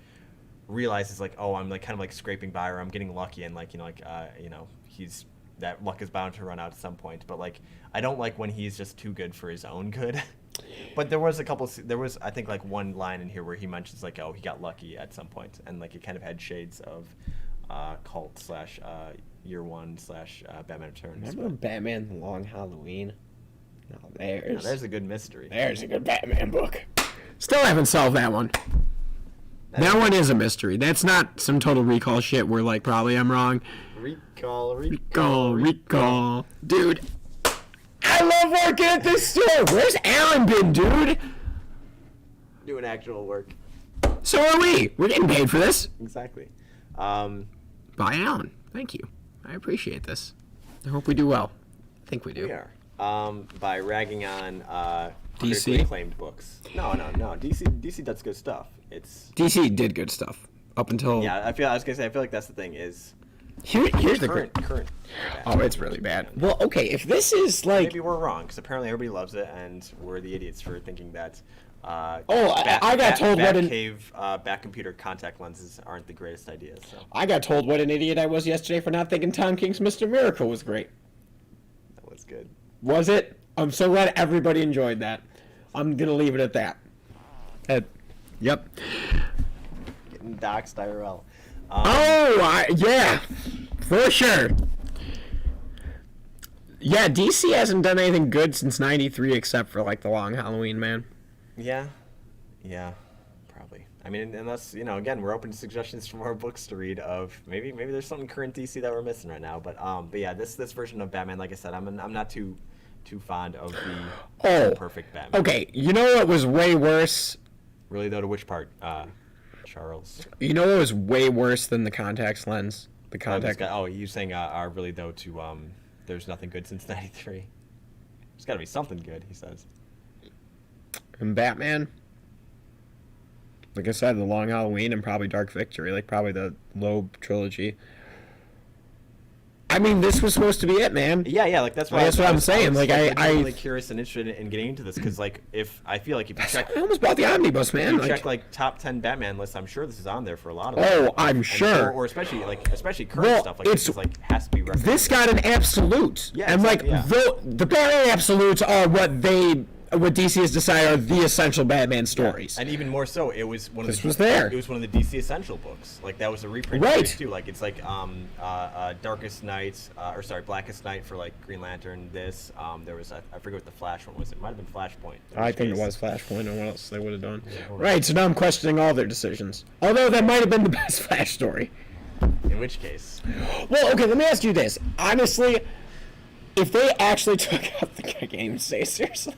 [SPEAKER 1] realizes like, oh, I'm like kind of like scraping by, or I'm getting lucky, and like, you know, like you know, he's that luck is bound to run out at some point. But like, I don't like when he's just too good for his own good. But there was I think like one line in here where he mentions like, oh, he got lucky at some point, and like it kind of had shades of Cult / Year One / Batman Returns.
[SPEAKER 2] Remember Batman: The Long Halloween? Now
[SPEAKER 1] there's a good mystery.
[SPEAKER 2] There's a good Batman book. Still haven't solved that one. That one is a mystery. That's not some Total Recall shit where like probably I'm wrong.
[SPEAKER 1] Recall.
[SPEAKER 2] Dude, I love working at this store. Where's Alan been, dude?
[SPEAKER 1] Doing actual work.
[SPEAKER 2] So are we. We're getting paid for this.
[SPEAKER 1] Exactly.
[SPEAKER 2] Bye, Alan. Thank you. I appreciate this. I hope we do well. I think we do.
[SPEAKER 1] We are. by ragging on
[SPEAKER 2] DC?
[SPEAKER 1] critically acclaimed books. No. DC does good stuff. It's
[SPEAKER 2] DC did good stuff up until.
[SPEAKER 1] yeah. I was gonna say I feel like that's the thing is
[SPEAKER 2] Here's the
[SPEAKER 1] current.
[SPEAKER 2] Oh, it's really bad. Well, okay, if this is like.
[SPEAKER 1] Maybe we're wrong because apparently everybody loves it, and we're the idiots for thinking that.
[SPEAKER 2] I got told what an
[SPEAKER 1] back computer contact lenses aren't the greatest idea. So
[SPEAKER 2] I got told what an idiot I was yesterday for not thinking Tom King's Mr. Miracle was great.
[SPEAKER 1] that was good.
[SPEAKER 2] Was it? I'm so glad everybody enjoyed that. I'm gonna leave it at that. Yep.
[SPEAKER 1] Getting doxed IRL.
[SPEAKER 2] Yeah, for sure. Yeah, DC hasn't done anything good since '93 except for like The Long Halloween, man.
[SPEAKER 1] Yeah, probably. I mean, unless again, we're open to suggestions from our books to read. Of maybe there's something current DC that we're missing right now. But yeah, this version of Batman, like I said, I'm not too fond of the perfect Batman.
[SPEAKER 2] Okay, you know what was way worse?
[SPEAKER 1] Really though, to which part, Charles?
[SPEAKER 2] You know what was way worse than the contacts lens? The contact.
[SPEAKER 1] You saying really though to there's nothing good since '93. There's got to be something good, he says.
[SPEAKER 2] And Batman, like I said, The Long Halloween and probably Dark Victory, like probably the Loeb trilogy. I mean, this was supposed to be it, man.
[SPEAKER 1] Yeah, like that's why.
[SPEAKER 2] That's what I'm saying. Like I'm
[SPEAKER 1] really curious and interested in getting into this because, like, if you check,
[SPEAKER 2] I almost bought the omnibus, man.
[SPEAKER 1] check like top 10 Batman lists, I'm sure this is on there for a lot of.
[SPEAKER 2] Oh, I'm sure.
[SPEAKER 1] Or especially current stuff like this is like has to be.
[SPEAKER 2] This got an absolute,
[SPEAKER 1] yeah,
[SPEAKER 2] and
[SPEAKER 1] exactly,
[SPEAKER 2] the Batman absolutes are what DC has decided are the essential Batman stories.
[SPEAKER 1] Yeah. And even more so, it was one of
[SPEAKER 2] this was there.
[SPEAKER 1] It was one of the DC Essential books. Like that was a reprint
[SPEAKER 2] right
[SPEAKER 1] too. Like it's like Darkest Night, Blackest Night for like Green Lantern. This there was I forget what the Flash one was. It might have been Flashpoint.
[SPEAKER 2] I think it was Flashpoint, or what else they would have done. Right. So now I'm questioning all their decisions. Although that might have been the best Flash story.
[SPEAKER 1] In which case.
[SPEAKER 2] Well, okay. Let me ask you this. Honestly. If they actually took out the I can't even say seriously.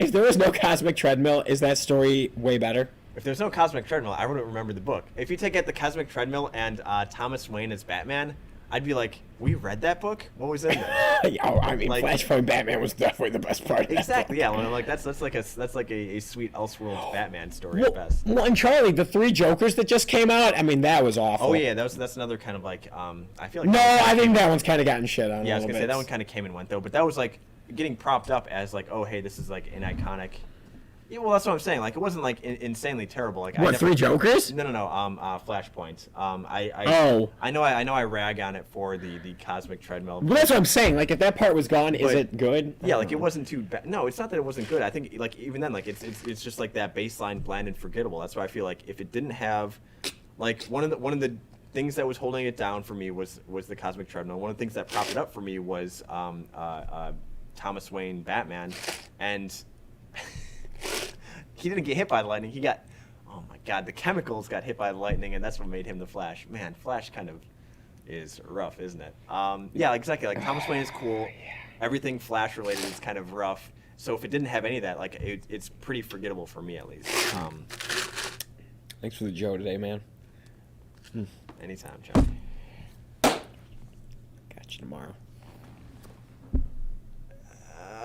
[SPEAKER 2] If there was no Cosmic Treadmill, is that story way better?
[SPEAKER 1] If there's no Cosmic Treadmill, I wouldn't remember the book. If you take out the Cosmic Treadmill and Thomas Wayne as Batman, I'd be like, we read that book? What was in there?
[SPEAKER 2] I mean, like, Flashpoint Batman was definitely the best part.
[SPEAKER 1] Exactly, yeah. Well, like that's like a sweet Elseworlds Batman story at best.
[SPEAKER 2] Well, and Charlie, the 3 Jokers that just came out, I mean, that was awful.
[SPEAKER 1] Oh yeah, that's another kind of like I feel like.
[SPEAKER 2] No, I think that one's kind of gotten shit on.
[SPEAKER 1] Yeah, I was gonna say that one kind of came and went though, but that was like getting propped up as like, oh hey, this is like an iconic. Yeah, well, that's what I'm saying. Like, it wasn't like insanely terrible. Like,
[SPEAKER 2] what, 3 Jokers?
[SPEAKER 1] No. Flashpoint. I know I rag on it for the Cosmic Treadmill.
[SPEAKER 2] Well, that's what I'm saying. Like, if that part was gone, is it good?
[SPEAKER 1] Yeah, like it wasn't too bad. No, it's not that it wasn't good. I think like even then, like it's just like that baseline bland and forgettable. That's why I feel like if it didn't have, like one of the things that was holding it down for me was the Cosmic Treadmill. One of the things that propped it up for me was Thomas Wayne Batman, and. He didn't get hit by the lightning. He got, oh my God, the chemicals got hit by the lightning, and that's what made him the Flash. Man, Flash kind of is rough, isn't it? Yeah, exactly. Like Thomas Wayne is cool. Everything Flash related is kind of rough. So if it didn't have any of that, like it's pretty forgettable for me at least.
[SPEAKER 2] Thanks for the Joe today, man.
[SPEAKER 1] Anytime, John.
[SPEAKER 2] Got you tomorrow.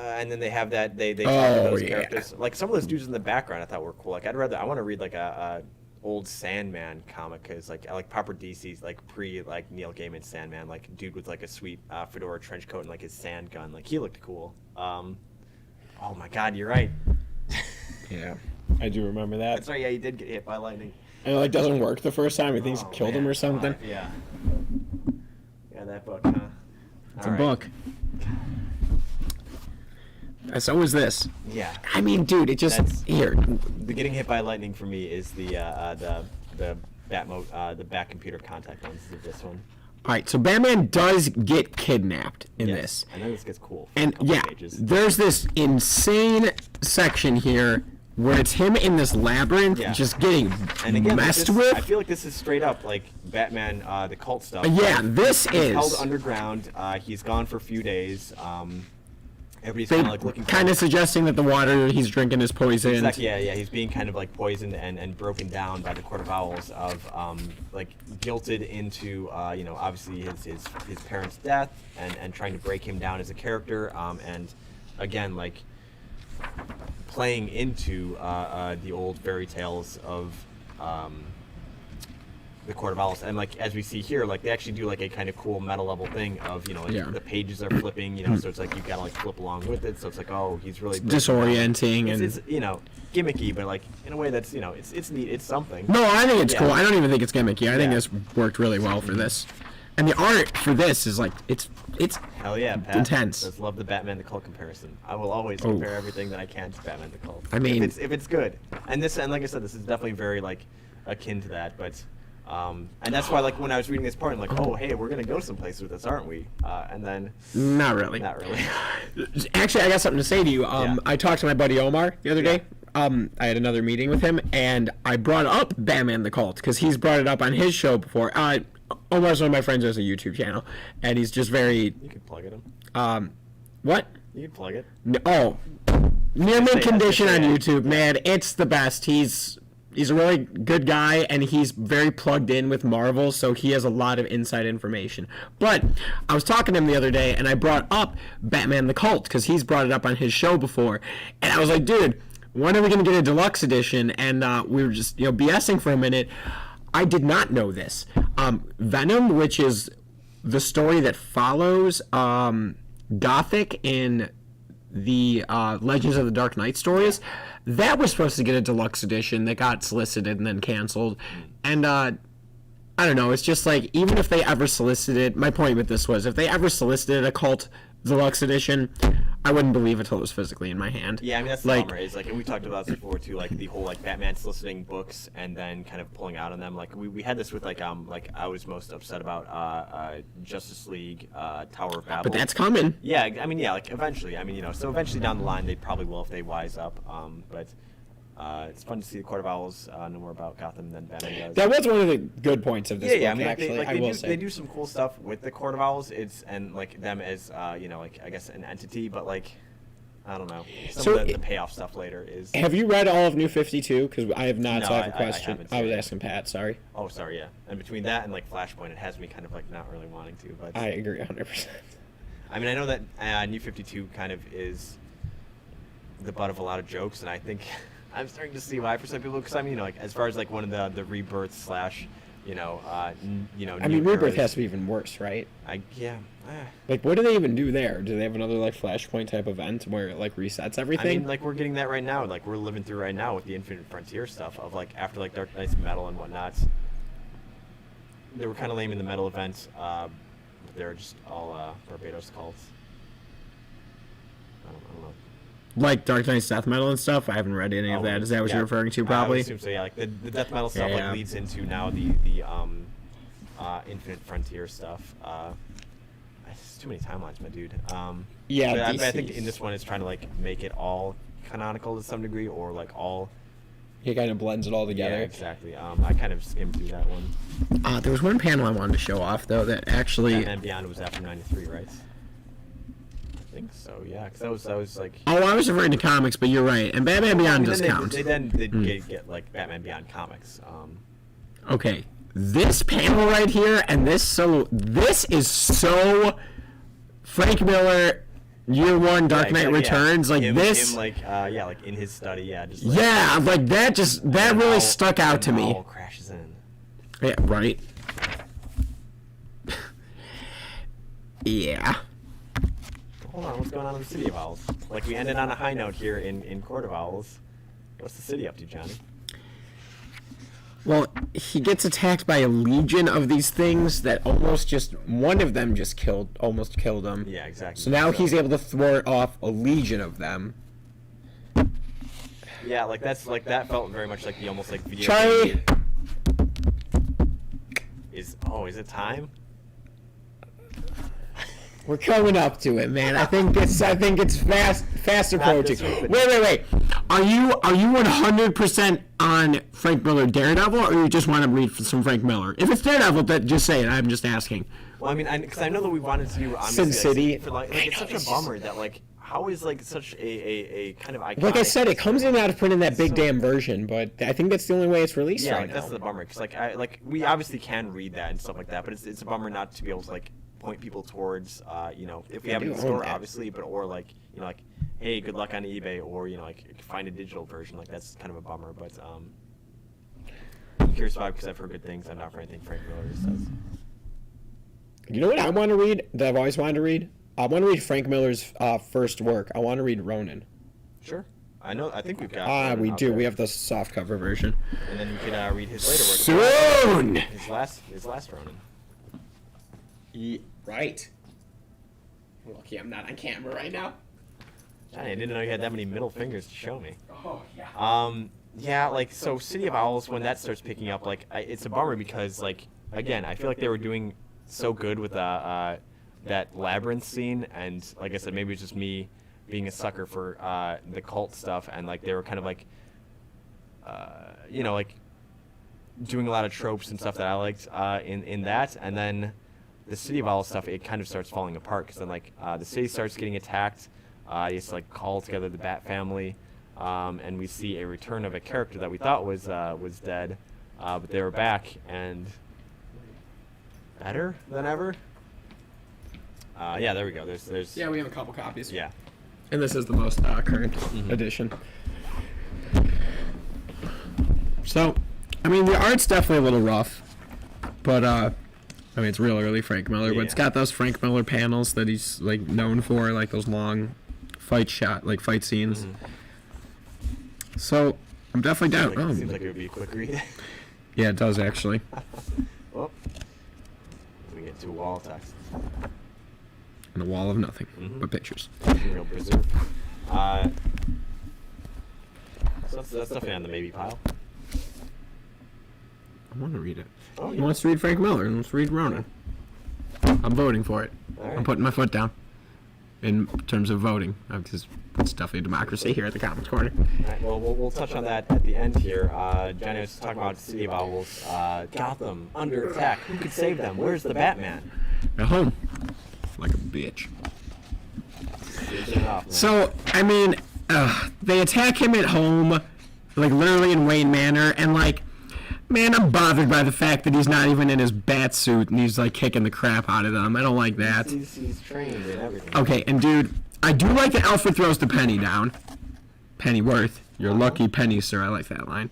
[SPEAKER 1] And then they have that they talk to those characters. Like some of those dudes in the background I thought were cool. Like I want to read like a old Sandman comic because like I like proper DC's like pre like Neil Gaiman Sandman, like dude with like a sweet fedora trench coat and like his sand gun. Like he looked cool. Oh my God, you're right.
[SPEAKER 2] Yeah, I do remember that.
[SPEAKER 1] That's right. Yeah, he did get hit by lightning.
[SPEAKER 2] And it like doesn't work the first time. He thinks it killed him or something.
[SPEAKER 1] Yeah. Yeah, that book. Huh?
[SPEAKER 2] It's a book. So was this.
[SPEAKER 1] Yeah.
[SPEAKER 2] I mean, dude, it just here.
[SPEAKER 1] The getting hit by lightning for me is the back computer contact lenses of this one.
[SPEAKER 2] All right, so Batman does get kidnapped in this.
[SPEAKER 1] And then this gets cool.
[SPEAKER 2] And yeah, there's this insane section here where it's him in this labyrinth just getting messed with.
[SPEAKER 1] I feel like this is straight up like Batman, the cult stuff.
[SPEAKER 2] Yeah, this
[SPEAKER 1] he's
[SPEAKER 2] is.
[SPEAKER 1] held underground. He's gone for a few days. Everybody's kind of like looking.
[SPEAKER 2] Kind of suggesting that the water he's drinking is poisoned.
[SPEAKER 1] Exactly. Yeah. He's being kind of like poisoned and broken down by the Court of Owls of like guilted into obviously his parents' death and trying to break him down as a character and again, like playing into the old fairy tales of the Court of Owls, and like as we see here, like they actually do like a kind of cool meta level thing of like the pages are flipping, so it's like you gotta like flip along with it, so it's like, oh, he's really
[SPEAKER 2] disorienting
[SPEAKER 1] it's gimmicky, but like in a way that's it's neat, it's something.
[SPEAKER 2] No, I think it's cool. I don't even think it's gimmicky. I think this worked really well for this, and the art for this is like it's
[SPEAKER 1] hell yeah, Pat.
[SPEAKER 2] Intense.
[SPEAKER 1] Let's love the Batman the Cult comparison. I will always compare everything that I can to Batman the Cult.
[SPEAKER 2] I mean,
[SPEAKER 1] if it's good, and like I said, this is definitely very like akin to that, but. And that's why, like, when I was reading this part, I'm like, oh, hey, we're gonna go someplace with this, aren't we? And then
[SPEAKER 2] not really. Actually, I got something to say to you. I talked to my buddy Omar the other day. I had another meeting with him, and I brought up Batman the Cult because he's brought it up on his show before. Omar's one of my friends who has a YouTube channel, and he's just very.
[SPEAKER 1] You could plug it in.
[SPEAKER 2] What?
[SPEAKER 1] You could plug it.
[SPEAKER 2] Near mint condition on YouTube, man. It's the best. He's a really good guy, and he's very plugged in with Marvel, so he has a lot of inside information. But I was talking to him the other day, and I brought up Batman the Cult, because he's brought it up on his show before. And I was like, dude, when are we going to get a deluxe edition? And we were just BSing for a minute. I did not know this. Venom, which is the story that follows Gothic in the Legends of the Dark Knight stories, that was supposed to get a deluxe edition that got solicited and then canceled. And I don't know, it's just like, even if they ever solicited, my point with this was, if they ever solicited a Cult deluxe edition, I wouldn't believe it until it was physically in my hand.
[SPEAKER 1] Yeah, I mean, that's the bummer. Is like, and we talked about this before too, like the whole like Batman soliciting books and then kind of pulling out on them. Like we had this with like I was most upset about Justice League Tower of Babel.
[SPEAKER 2] But that's coming.
[SPEAKER 1] Yeah, I mean, yeah, like eventually. I mean, so eventually down the line they probably will if they wise up. But it's fun to see the Court of Owls know more about Gotham than Batman does.
[SPEAKER 2] That was one of the good points of this book,
[SPEAKER 1] I mean,
[SPEAKER 2] actually.
[SPEAKER 1] They do some cool stuff with the Court of Owls. And like them as like I guess an entity, but like I don't know. Some of the payoff stuff later is.
[SPEAKER 2] Have you read all of New 52? Because I have not.
[SPEAKER 1] No,
[SPEAKER 2] so I have a question.
[SPEAKER 1] I
[SPEAKER 2] was asking Pat. Sorry.
[SPEAKER 1] Oh, sorry. Yeah. And between that and like Flashpoint, it has me kind of like not really wanting to. But
[SPEAKER 2] I agree 100%.
[SPEAKER 1] I mean, I know that New 52 kind of is the butt of a lot of jokes, and I think. I'm starting to see why for some people, because I mean, like as far as like one of the rebirth slash, I mean,
[SPEAKER 2] rebirth has to be even worse, right? Like, what do they even do there? Do they have another like Flashpoint type event where it like resets everything?
[SPEAKER 1] I mean, like we're getting that right now. Like we're living through right now with the Infinite Frontier stuff of like after like Dark Knight's Metal and whatnot. They were kind of lame in the Metal event. But they're just all Barbados cults. I don't know.
[SPEAKER 2] Like Dark Knight's Death Metal and stuff? I haven't read any of that. Is that what you're referring to, probably?
[SPEAKER 1] I would assume so, yeah. Like the Death Metal stuff like leads into now the Infinite Frontier stuff. It's too many timelines, my dude. I think in this one it's trying to like make it all canonical to some degree, or like all.
[SPEAKER 2] It kind of blends it all together.
[SPEAKER 1] Yeah, exactly. I kind of skimmed through that one.
[SPEAKER 2] There was one panel I wanted to show off, though, that actually.
[SPEAKER 1] Batman Beyond was after '93, right? I think so, yeah. Because that was like.
[SPEAKER 2] Oh, I was referring to comics, but you're right. And Batman Beyond does count.
[SPEAKER 1] They did get like Batman Beyond comics.
[SPEAKER 2] Okay, this panel right here, and this is so Frank Miller. Year One, Dark Knight Returns, like
[SPEAKER 1] him,
[SPEAKER 2] this.
[SPEAKER 1] Him like in his study, just
[SPEAKER 2] like that really stuck out to me.
[SPEAKER 1] All crashes in.
[SPEAKER 2] Yeah, right. Yeah.
[SPEAKER 1] Hold on, what's going on in the City of Owls? Like we ended on a high note here in Court of Owls. What's the city up to, Johnny?
[SPEAKER 2] Well, he gets attacked by a legion of these things that one of them almost killed him.
[SPEAKER 1] Yeah, exactly.
[SPEAKER 2] So now he's able to thwart off a legion of them.
[SPEAKER 1] Yeah, like that felt very much like the almost like video.
[SPEAKER 2] Charlie!
[SPEAKER 1] Is it time?
[SPEAKER 2] We're coming up to it, man. I think it's fast approaching. Wait. Are you 100% on Frank Miller Daredevil, or you just want to read some Frank Miller? If it's Daredevil, just say it. I'm just asking.
[SPEAKER 1] Well, I mean, because I know that we wanted to do
[SPEAKER 2] Sin City.
[SPEAKER 1] It's such a bummer that like how is like such a kind of iconic.
[SPEAKER 2] Like I said, it comes in out of print in that big damn version, but I think that's the only way it's released right now.
[SPEAKER 1] That's the bummer, because we obviously can read that and stuff like that, but it's a bummer not to be able to like point people towards if we have it in the store, obviously, but or like hey, good luck on eBay, or like find a digital version. Like that's kind of a bummer. But I'm curious about it because I've heard good things. I'm not for anything Frank Miller says.
[SPEAKER 2] You know what I want to read that I've always wanted to read? I want to read Frank Miller's first work. I want to read Ronin.
[SPEAKER 1] Sure. I think we've got.
[SPEAKER 2] We do.
[SPEAKER 1] There.
[SPEAKER 2] We have the softcover version.
[SPEAKER 1] And then we could read his later work.
[SPEAKER 2] Soon.
[SPEAKER 1] His last Ronin.
[SPEAKER 2] Right. Lucky I'm not on camera right now.
[SPEAKER 1] Johnny, I didn't know you had that many middle fingers to show me.
[SPEAKER 3] Oh, yeah.
[SPEAKER 1] Yeah, like, so City of Owls, when that starts picking up, like, it's a bummer because, like, again, I feel like they were doing so good with that labyrinth scene, and, like I said, maybe it's just me being a sucker for the cult stuff, and, like, they were kind of, like, like, doing a lot of tropes and stuff that I liked in that, and then the City of Owls stuff, it kind of starts falling apart, because then, like, the city starts getting attacked, you just, like, call together the Bat family, and we see a return of a character that we thought was dead, but they were back and better than ever. Yeah, there we go. There's.
[SPEAKER 2] Yeah, we have a couple copies.
[SPEAKER 1] Yeah.
[SPEAKER 2] And this is the most current edition. So, I mean, the art's definitely a little rough, but I mean, it's real early Frank Miller, but it's got those Frank Miller panels that he's like known for, like those long fight scenes. So I'm definitely down.
[SPEAKER 1] Seems like it would be a quick read.
[SPEAKER 2] Yeah, it does actually.
[SPEAKER 1] Oh, we get to a wall of text.
[SPEAKER 2] And a wall of nothing but pictures.
[SPEAKER 1] Real preserve. So that's definitely on the maybe pile.
[SPEAKER 2] I want to read it.
[SPEAKER 1] Oh,
[SPEAKER 2] He
[SPEAKER 1] yeah.
[SPEAKER 2] wants to read Frank Miller and wants to read Ronin. I'm voting for it.
[SPEAKER 1] All right.
[SPEAKER 2] I'm putting my foot down in terms of voting, because it's definitely a democracy here at the Comics Corner.
[SPEAKER 1] All right, well, we'll touch on that at the end here. Johnny was talking about City of Owls. Gotham, under attack. Who could save them? Where's the Batman?
[SPEAKER 2] At home. Like a bitch.
[SPEAKER 1] Get it off, man.
[SPEAKER 2] So, I mean, they attack him at home, like literally in Wayne Manor, and like, man, I'm bothered by the fact that he's not even in his bat suit and he's like kicking the crap out of them. I don't like that.
[SPEAKER 1] He's trained and everything.
[SPEAKER 2] Okay, and dude, I do like that Alfred throws the penny down. Pennyworth. You're lucky penny, sir. I like that line.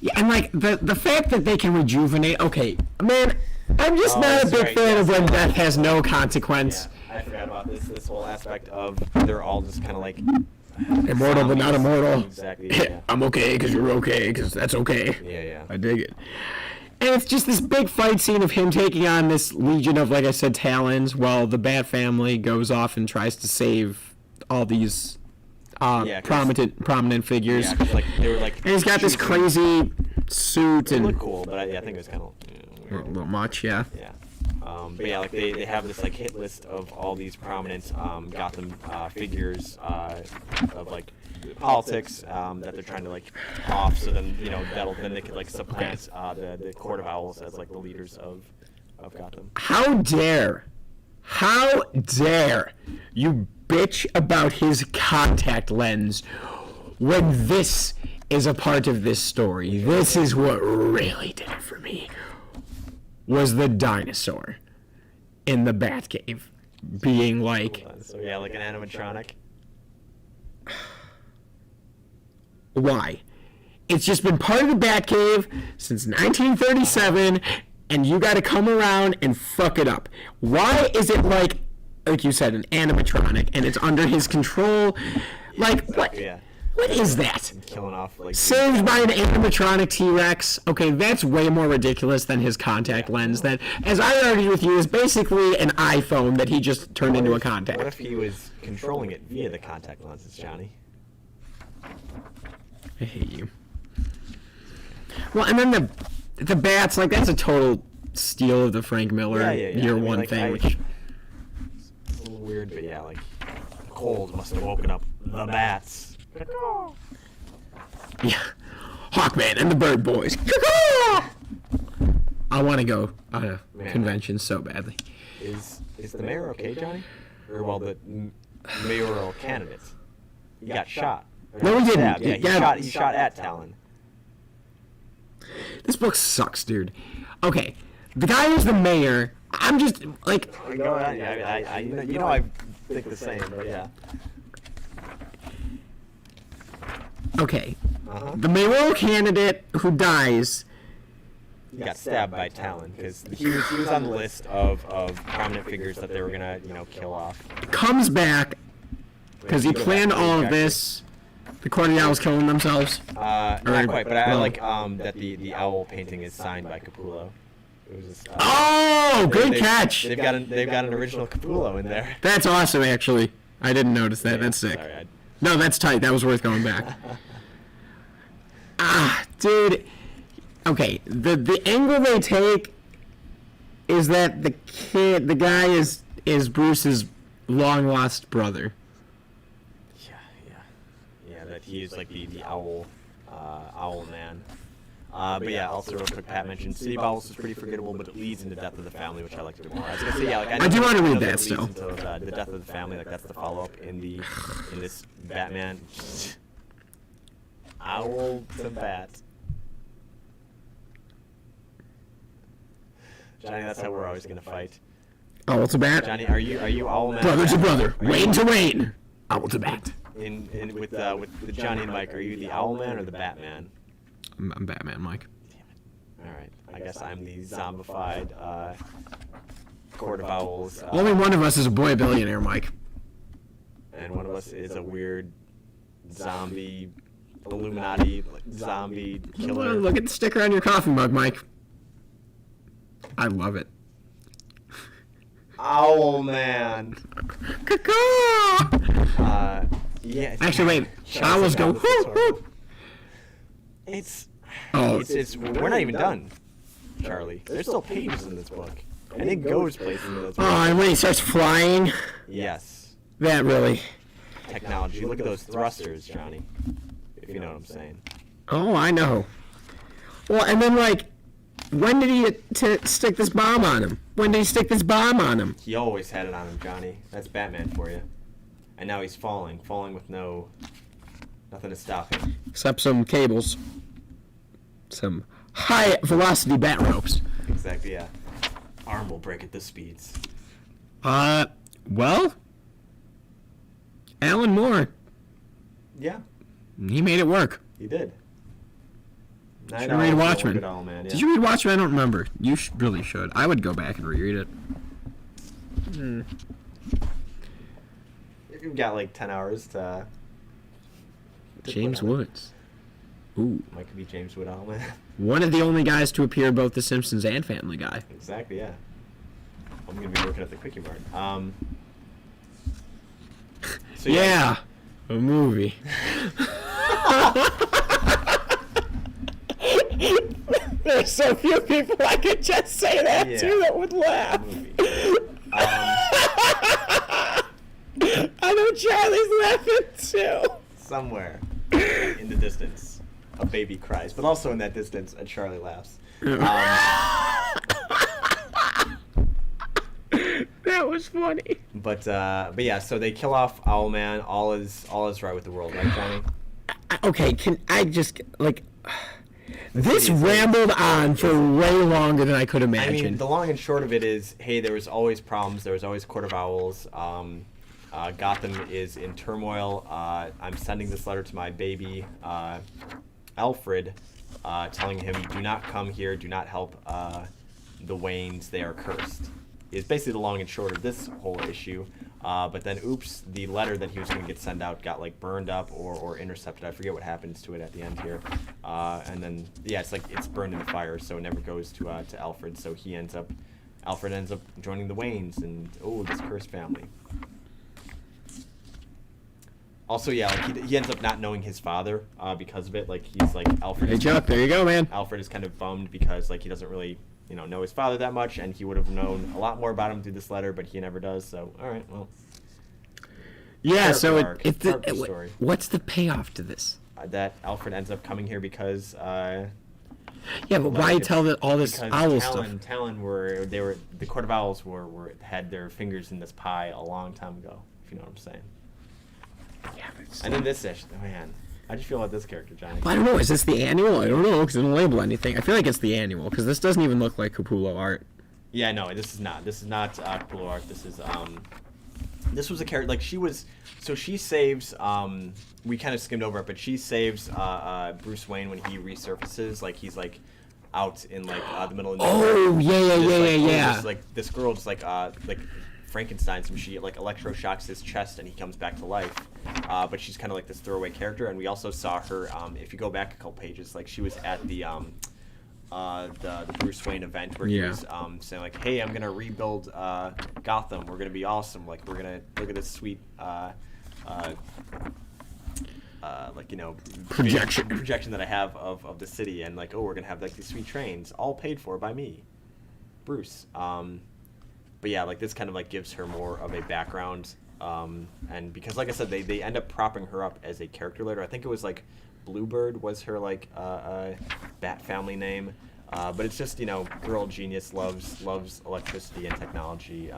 [SPEAKER 2] Yeah, and like the fact that they can rejuvenate. Okay, man, I'm just not a big fan of when death has no consequence.
[SPEAKER 1] Yeah, I forgot about this whole aspect of they're all just kind of like
[SPEAKER 2] Immortal but not immortal.
[SPEAKER 1] Exactly. Yeah.
[SPEAKER 2] I'm okay because you're okay because that's okay.
[SPEAKER 1] Yeah.
[SPEAKER 2] I dig it. And it's just this big fight scene of him taking on this legion of, like I said, Talons, while the Bat family goes off and tries to save all these prominent figures.
[SPEAKER 1] Yeah, 'cause, like, they were like.
[SPEAKER 2] And he's got this crazy suit
[SPEAKER 1] It
[SPEAKER 2] and
[SPEAKER 1] looked cool, but I think it was kind of
[SPEAKER 2] a little much, yeah.
[SPEAKER 1] Yeah. But yeah, like they have this like hit list of all these prominent Gotham figures of like politics that they're trying to like off, so then then they could like supplant the Court of Owls as like the leaders of Gotham.
[SPEAKER 2] How dare you bitch about his contact lens when this is a part of this story? This is what really did it for me. Was the dinosaur in the Batcave being like...
[SPEAKER 1] So yeah, like an animatronic.
[SPEAKER 2] Why? It's just been part of the Batcave since 1937, and you gotta come around and fuck it up. Why is it like you said, an animatronic, and it's under his control? Like, what?
[SPEAKER 1] Yeah.
[SPEAKER 2] What is that?
[SPEAKER 1] Killing off like
[SPEAKER 2] Saved by an animatronic T-Rex. Okay, that's way more ridiculous than his contact lens that, as I argued with you, is basically an iPhone that he just turned into a contact.
[SPEAKER 1] What if he was controlling it via the contact lenses, Johnny?
[SPEAKER 2] I hate you. Well, and then the bats, like, that's a total steal of the Frank Miller year one
[SPEAKER 1] like,
[SPEAKER 2] thing. Which...
[SPEAKER 1] It's a little weird, but yeah, like, the cold must have woken up the bats.
[SPEAKER 2] Yeah. Hawkman and the Bird Boys. I want to go on a convention so badly.
[SPEAKER 1] Is the mayor okay, Johnny? Or, well, the mayoral candidate? He got shot.
[SPEAKER 2] No, he didn't.
[SPEAKER 1] Yeah, he shot at Talon.
[SPEAKER 2] This book sucks, dude. Okay, the guy who's the mayor, I'm just, like...
[SPEAKER 1] Go ahead. I think the same, but yeah.
[SPEAKER 2] okay,
[SPEAKER 1] Uh-huh.
[SPEAKER 2] the mayoral candidate who dies.
[SPEAKER 1] He got stabbed by Talon because he was on the list of prominent figures that they were gonna kill off.
[SPEAKER 2] Comes back because he planned all of this. The Cordials killing themselves.
[SPEAKER 1] Not quite, but I like that the owl painting is signed by Capullo. It was just,
[SPEAKER 2] Oh, good catch!
[SPEAKER 1] They've got an original Capullo in there.
[SPEAKER 2] That's awesome, actually. I didn't notice that.
[SPEAKER 1] Yeah,
[SPEAKER 2] That's sick.
[SPEAKER 1] sorry,
[SPEAKER 2] No, that's tight. That was worth going back. Dude. Okay, the angle they take is that the guy is Bruce's long lost brother.
[SPEAKER 1] Yeah. That he is like the owl man. But yeah, also real quick, Pat mentioned City of Owls is pretty forgettable, but it leads into Death of the Family, which I liked a bit more. I was gonna say, yeah, like
[SPEAKER 2] I do want to read
[SPEAKER 1] know
[SPEAKER 2] that
[SPEAKER 1] it
[SPEAKER 2] still.
[SPEAKER 1] leads into, the Death of the Family, like that's the follow-up in this Batman. Owl to bat. Johnny, that's how we're always gonna fight.
[SPEAKER 2] Owl to bat.
[SPEAKER 1] Johnny, are you Owl man?
[SPEAKER 2] Brother to brother.
[SPEAKER 1] Are you-
[SPEAKER 2] Wayne to Wayne. Owl to bat.
[SPEAKER 1] In with Johnny and Mike, are you the Owl man or the Batman?
[SPEAKER 2] I'm Batman, Mike.
[SPEAKER 1] All right, I guess I'm the zombified Court of Owls.
[SPEAKER 2] Only one of us is a boy billionaire, Mike.
[SPEAKER 1] And one of us is a weird zombie Illuminati zombie killer.
[SPEAKER 2] Look at the sticker on your coffee mug, Mike. I love it.
[SPEAKER 1] Owl man.
[SPEAKER 2] Caw-caw!
[SPEAKER 1] Yeah.
[SPEAKER 2] Actually, wait. Owls go whoop whoop.
[SPEAKER 1] It's
[SPEAKER 2] Oh,
[SPEAKER 1] we're not even done, Charlie. There's still pages in this book, and it goes places in this book.
[SPEAKER 2] oh, and when he starts flying,
[SPEAKER 1] Yes,
[SPEAKER 2] that really.
[SPEAKER 1] technology. Look at those thrusters, Johnny. If you know what I'm saying.
[SPEAKER 2] Oh, I know. Well, and then like, when did he stick this bomb on him? When did he stick this bomb on him?
[SPEAKER 1] He always had it on him, Johnny. That's Batman for you. And now he's falling with nothing to stop him.
[SPEAKER 2] Except some cables. Some high velocity bat ropes.
[SPEAKER 1] Exactly, yeah. Arm will break at the speeds.
[SPEAKER 2] Well, Alan Moore,
[SPEAKER 1] Yeah,
[SPEAKER 2] he made it work.
[SPEAKER 1] he did.
[SPEAKER 2] Should read Watchmen.
[SPEAKER 1] Good Owl Man, yeah.
[SPEAKER 2] Did you read Watchmen? I don't remember. You really should. I would go back and reread it.
[SPEAKER 1] You've got like 10 hours to
[SPEAKER 2] James
[SPEAKER 1] put on it.
[SPEAKER 2] Woods. Ooh.
[SPEAKER 1] Might be James Wood Owl Man.
[SPEAKER 2] One of the only guys to appear in both The Simpsons and Family Guy.
[SPEAKER 1] Exactly, yeah. I'm gonna be working at the Quickie Mart. So
[SPEAKER 2] Yeah, a movie. There's so few people I could just say that
[SPEAKER 1] Yeah.
[SPEAKER 2] to that would laugh.
[SPEAKER 1] movie.
[SPEAKER 2] I know Charlie's laughing too.
[SPEAKER 1] Somewhere in the distance, a baby cries, but also in that distance, a Charlie laughs.
[SPEAKER 2] That was funny.
[SPEAKER 1] But yeah, so they kill off Owlman. All is right with the world, right, Johnny?
[SPEAKER 2] Okay, can I just like this rambled on for way longer than I could
[SPEAKER 1] I
[SPEAKER 2] imagine.
[SPEAKER 1] mean, the long and short of it is, hey, there was always problems. There was always Court of Owls. Gotham is in turmoil. I'm sending this letter to my baby, Alfred, telling him, do not come here. Do not help the Waynes. They are cursed. Is basically the long and short of this whole issue. But then, oops, the letter that he was going to get sent out got like burned up or intercepted. I forget what happens to it at the end here. And then, yeah, it's burned in the fire, so it never goes to Alfred. So Alfred ends up joining the Waynes, and this cursed family. Also, yeah, like he ends up not knowing his father because of it. Like he's like Alfred.
[SPEAKER 2] Hey Chuck, there you go, man.
[SPEAKER 1] Alfred is kind of bummed because like he doesn't really know his father that much, and he would have known a lot more about him through this letter, but he never does. So all right, well.
[SPEAKER 2] Yeah, so
[SPEAKER 1] arc, story.
[SPEAKER 2] what's the payoff to this?
[SPEAKER 1] That Alfred ends up coming here because.
[SPEAKER 2] Yeah, but why tell all this owl stuff?
[SPEAKER 1] Talon the Court of Owls had their fingers in this pie a long time ago. If you know what I'm saying.
[SPEAKER 2] Yeah, but
[SPEAKER 1] And then this session, man, how do you feel about this character, Johnny?
[SPEAKER 2] I don't know. Is this the annual? I don't know because it don't label anything. I feel like it's the annual because this doesn't even look like Capullo art.
[SPEAKER 1] Yeah, no, this is not. This is not Capullo art. This is this was a character like she saves we kind of skimmed over it, but she saves Bruce Wayne when he resurfaces, like he's like out in like the middle of nowhere.
[SPEAKER 2] Oh yeah.
[SPEAKER 1] Just, like this girl just like Frankenstein's him, she like electroshocks his chest and he comes back to life. But she's kind of like this throwaway character, and we also saw her if you go back a couple pages, like she was at the Bruce Wayne event where he was saying like, hey, I'm gonna rebuild Gotham, we're gonna be awesome, like we're gonna look at this sweet like, you know, projection that I have of the city, and like, oh, we're gonna have like these sweet trains all paid for by me, Bruce. But yeah, like this kind of like gives her more of a background, and because like I said, they end up propping her up as a character later. I think it was like Bluebird was her like Bat family name, but it's just, you know, girl genius, loves electricity and technology,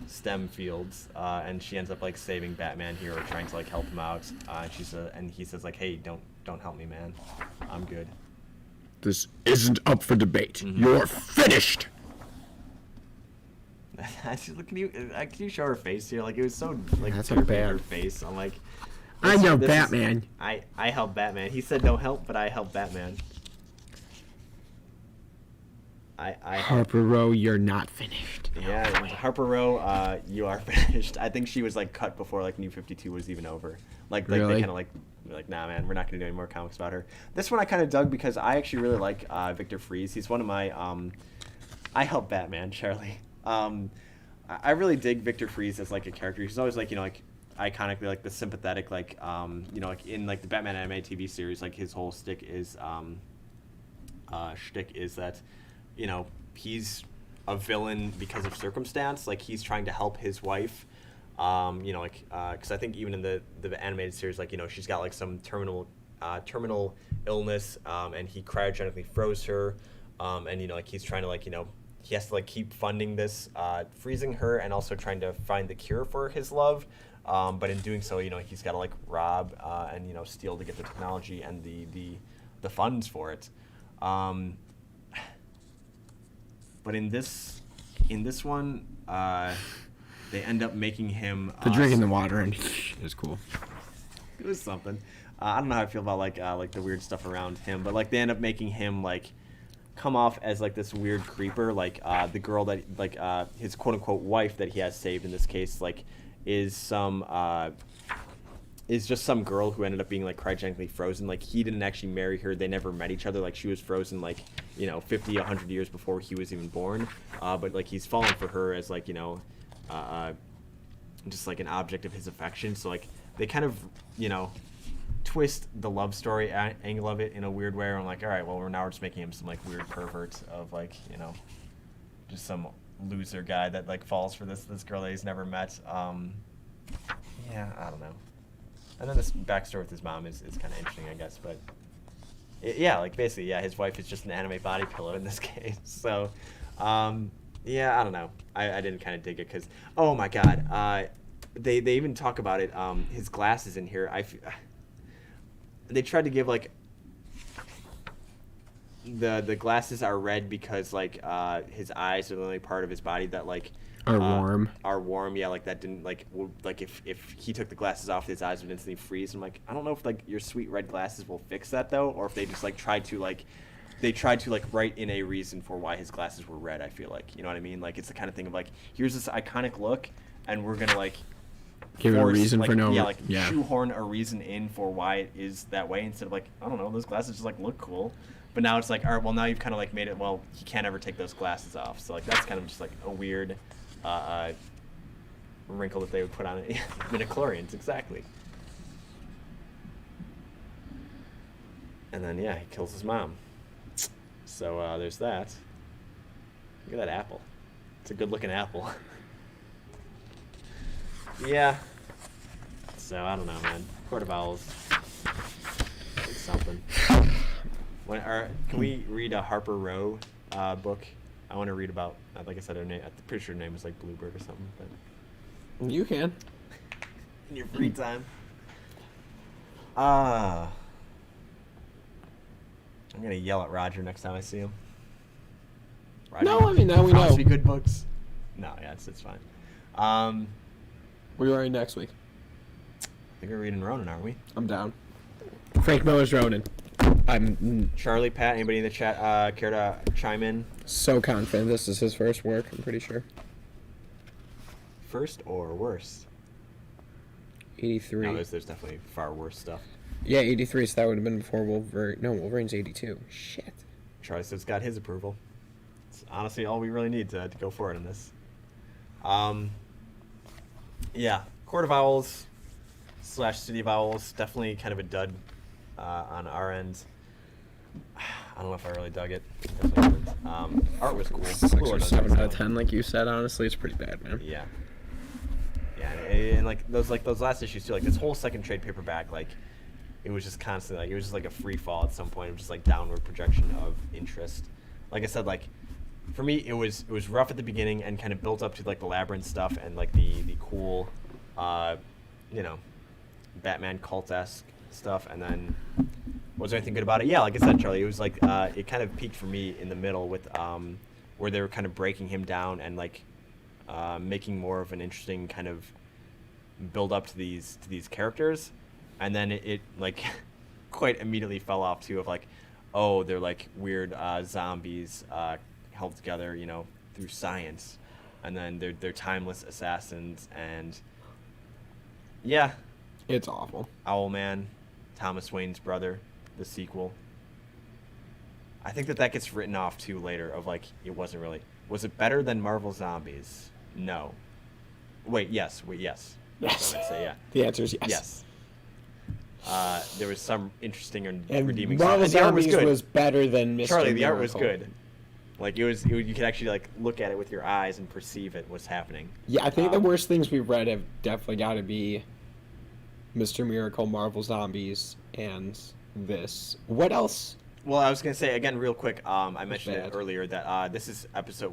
[SPEAKER 1] STEM fields, and she ends up like saving Batman here, or trying to like help him out. And he says like, hey, don't help me, man, I'm good.
[SPEAKER 2] This isn't up for debate. You're finished.
[SPEAKER 1] Can you show her face here? Like, it was so like
[SPEAKER 2] That's
[SPEAKER 1] too
[SPEAKER 2] not
[SPEAKER 1] big,
[SPEAKER 2] bad.
[SPEAKER 1] her face. I'm like,
[SPEAKER 2] I know
[SPEAKER 1] this
[SPEAKER 2] Batman.
[SPEAKER 1] I help Batman. He said don't help, but I help Batman. I
[SPEAKER 2] Harper Row, you're not finished.
[SPEAKER 1] Yeah, Harper Row, you are finished. I think she was like cut before like New 52 was even over. Like
[SPEAKER 2] Really?
[SPEAKER 1] they kind of like, nah, man, we're not gonna do any more comics about her. This one I kind of dug because I actually really like Victor Fries. He's one of my I help Batman, Charlie. I really dig Victor Fries as like a character. He's always like, you know, like iconically like the sympathetic, like you know, like in like the Batman animated TV series, like his whole shtick is that, you know, he's a villain because of circumstance. Like he's trying to help his wife, you know, like because I think even in the animated series, like, you know, she's got like some terminal illness, and he cryogenically froze her, and, you know, like he's trying to, like, you know, he has to like keep funding this, freezing her, and also trying to find the cure for his love. But in doing so, you know, he's got to like rob and, you know, steal to get the technology and the funds for it. But in this one, they end up making him
[SPEAKER 2] The drinking the water and is cool.
[SPEAKER 1] It was something. I don't know how I feel about like the weird stuff around him, but like they end up making him like come off as like this weird creeper, like the girl that like his quote unquote wife that he has saved in this case, like is just some girl who ended up being like cryogenically frozen. Like he didn't actually marry her, they never met each other. Like she was frozen like, you know, 50, 100 years before he was even born. But like he's fallen for her as like, you know, just like an object of his affection. So like they kind of, you know, twist the love story angle of it in a weird way. Where I'm like, all right, well, we're just making him some like weird pervert of like, you know, just some loser guy that like falls for this girl that he's never met. Yeah, I don't know. And then this backstory with his mom is kind of interesting, I guess. But yeah, like basically, yeah, his wife is just an anime body pillow in this case. So, yeah, I don't know. I didn't kind of dig it because, oh my god, they even talk about it. His glasses in here, they tried to give like the glasses are red because like his eyes are the only part of his body that like
[SPEAKER 2] Are warm.
[SPEAKER 1] Are warm, yeah. Like that didn't like if he took the glasses off, his eyes would instantly freeze. I'm like, I don't know if like your sweet red glasses will fix that though, or if they just like tried to write in a reason for why his glasses were red. I feel like, you know what I mean? Like it's the kind of thing of like, here's this iconic look, and we're gonna like
[SPEAKER 2] give it a reason
[SPEAKER 1] like,
[SPEAKER 2] for no.
[SPEAKER 1] Yeah, shoehorn a reason in for why it is that way instead of like, I don't know, those glasses just like look cool. But now it's like, all right, well now you've kind of like made it, well, he can't ever take those glasses off. So like that's kind of just like a weird wrinkle that they would put on it. Midichlorians, exactly. And then yeah, he kills his mom. So there's that. Look at that apple. It's a good looking apple. Yeah. So I don't know, man. Court of Owls. It's something. Can we read a Harper Row book? I want to read about, like I said, her name. I'm pretty sure her name was like Bluebird or something. But
[SPEAKER 2] You can.
[SPEAKER 1] in your free time. I'm gonna yell at Roger next time I see him. Roger,
[SPEAKER 2] No, I mean, now we
[SPEAKER 1] promise
[SPEAKER 2] know.
[SPEAKER 1] me good books. No, yeah, it's fine. I
[SPEAKER 2] What are you writing next week?
[SPEAKER 1] think we're reading Ronin, aren't we?
[SPEAKER 2] I'm down. Frank Miller's Ronin. I'm
[SPEAKER 1] Charlie, Pat, anybody in the chat care to chime in?
[SPEAKER 2] so confident this is his first work. I'm pretty sure.
[SPEAKER 1] First or worst?
[SPEAKER 2] 83.
[SPEAKER 1] No, there's definitely far worse stuff.
[SPEAKER 2] Yeah, 83. So that would have been before Wolverine. No, Wolverine's 82. Shit.
[SPEAKER 1] Charlie says got his approval. It's honestly all we really need to go forward in this. Yeah, Court of Owls / City of Owls, definitely kind of a dud on our end. I don't know if I really dug it. Definitely didn't. Art was cool.
[SPEAKER 2] 6
[SPEAKER 1] Cool
[SPEAKER 2] or
[SPEAKER 1] art,
[SPEAKER 2] 7 out of
[SPEAKER 1] so-
[SPEAKER 2] 10, like you said. Honestly, it's pretty bad, man.
[SPEAKER 1] Yeah. Yeah, and like those last issues too, like this whole second trade paperback, like it was just constantly like it was just like a free fall at some point. It was just like downward projection of interest. Like I said, like for me it was rough at the beginning and kind of built up to like the labyrinth stuff and like the cool you know, Batman cult-esque stuff, and then was there anything good about it? Yeah, like I said, Charlie, it was like it kind of peaked for me in the middle with where they were kind of breaking him down and like making more of an interesting kind of build up to these characters, and then it like quite immediately fell off too of like, oh, they're like weird zombies held together, you know, through science, and then they're timeless assassins, and yeah,
[SPEAKER 2] It's awful.
[SPEAKER 1] Owlman, Thomas Wayne's brother, the sequel. I think that gets written off too later of like it wasn't really. Was it better than Marvel Zombies? No. Wait, yes.
[SPEAKER 2] Yes.
[SPEAKER 1] That's what I'd say, yeah.
[SPEAKER 2] The answer is yes.
[SPEAKER 1] Yes. There was some interesting and
[SPEAKER 2] And
[SPEAKER 1] redeeming
[SPEAKER 2] Marvel
[SPEAKER 1] stuff. And the art was
[SPEAKER 2] Zombies
[SPEAKER 1] good.
[SPEAKER 2] was better than Mr.
[SPEAKER 1] Charlie, the art was
[SPEAKER 2] Miracle.
[SPEAKER 1] good. Like you could actually like look at it with your eyes and perceive it what's happening.
[SPEAKER 2] Yeah, I think the worst things we've read have definitely got to be Mr. Miracle, Marvel Zombies, and this. What else?
[SPEAKER 1] Well, I was gonna say again, real quick. I mentioned it
[SPEAKER 2] bad.
[SPEAKER 1] earlier that this is episode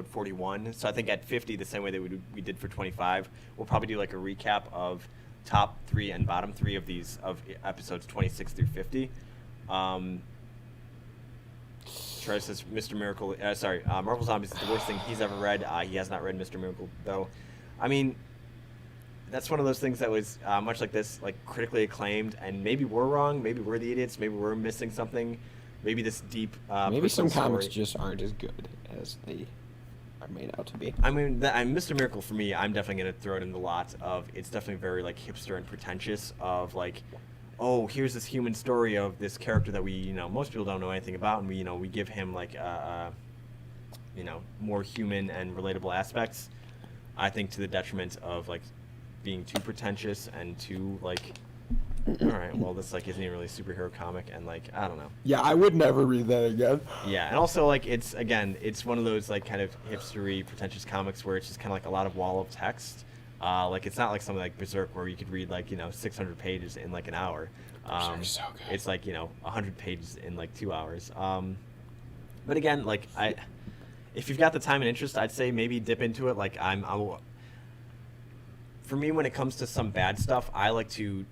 [SPEAKER 1] 41. So I think at 50, the same way that we did for 25, we'll probably do like a recap of top 3 and bottom 3 of these of episodes 26 through 50. Troy says Mr. Miracle. Marvel Zombies is the worst thing he's ever read. He has not read Mr. Miracle though. I mean, that's one of those things that was much like this, like critically acclaimed, and maybe we're wrong, maybe we're the idiots, maybe we're missing something, maybe this deep.
[SPEAKER 2] Maybe some
[SPEAKER 1] personal
[SPEAKER 2] comics
[SPEAKER 1] story-
[SPEAKER 2] just aren't as good as they are made out to be.
[SPEAKER 1] I mean, Mr. Miracle for me, I'm definitely gonna throw it in the lot of. It's definitely very like hipster and pretentious. Of like, oh, here's this human story of this character that we, most people don't know anything about, and we give him like, more human and relatable aspects. I think to the detriment of like being too pretentious and too like, all right, well, this like isn't even really a superhero comic, and like I don't know.
[SPEAKER 2] Yeah, I would never read that again.
[SPEAKER 1] Yeah, and also like it's one of those like kind of hipstery, pretentious comics where it's just kind of like a lot of wall of text. Like it's not like something like Berserk where you could read like 600 pages in like an hour.
[SPEAKER 2] Berserk's so good.
[SPEAKER 1] It's like 100 pages in like 2 hours. But again, like if you've got the time and interest, I'd say maybe dip into it. Like for me, when it comes to some bad stuff, I like to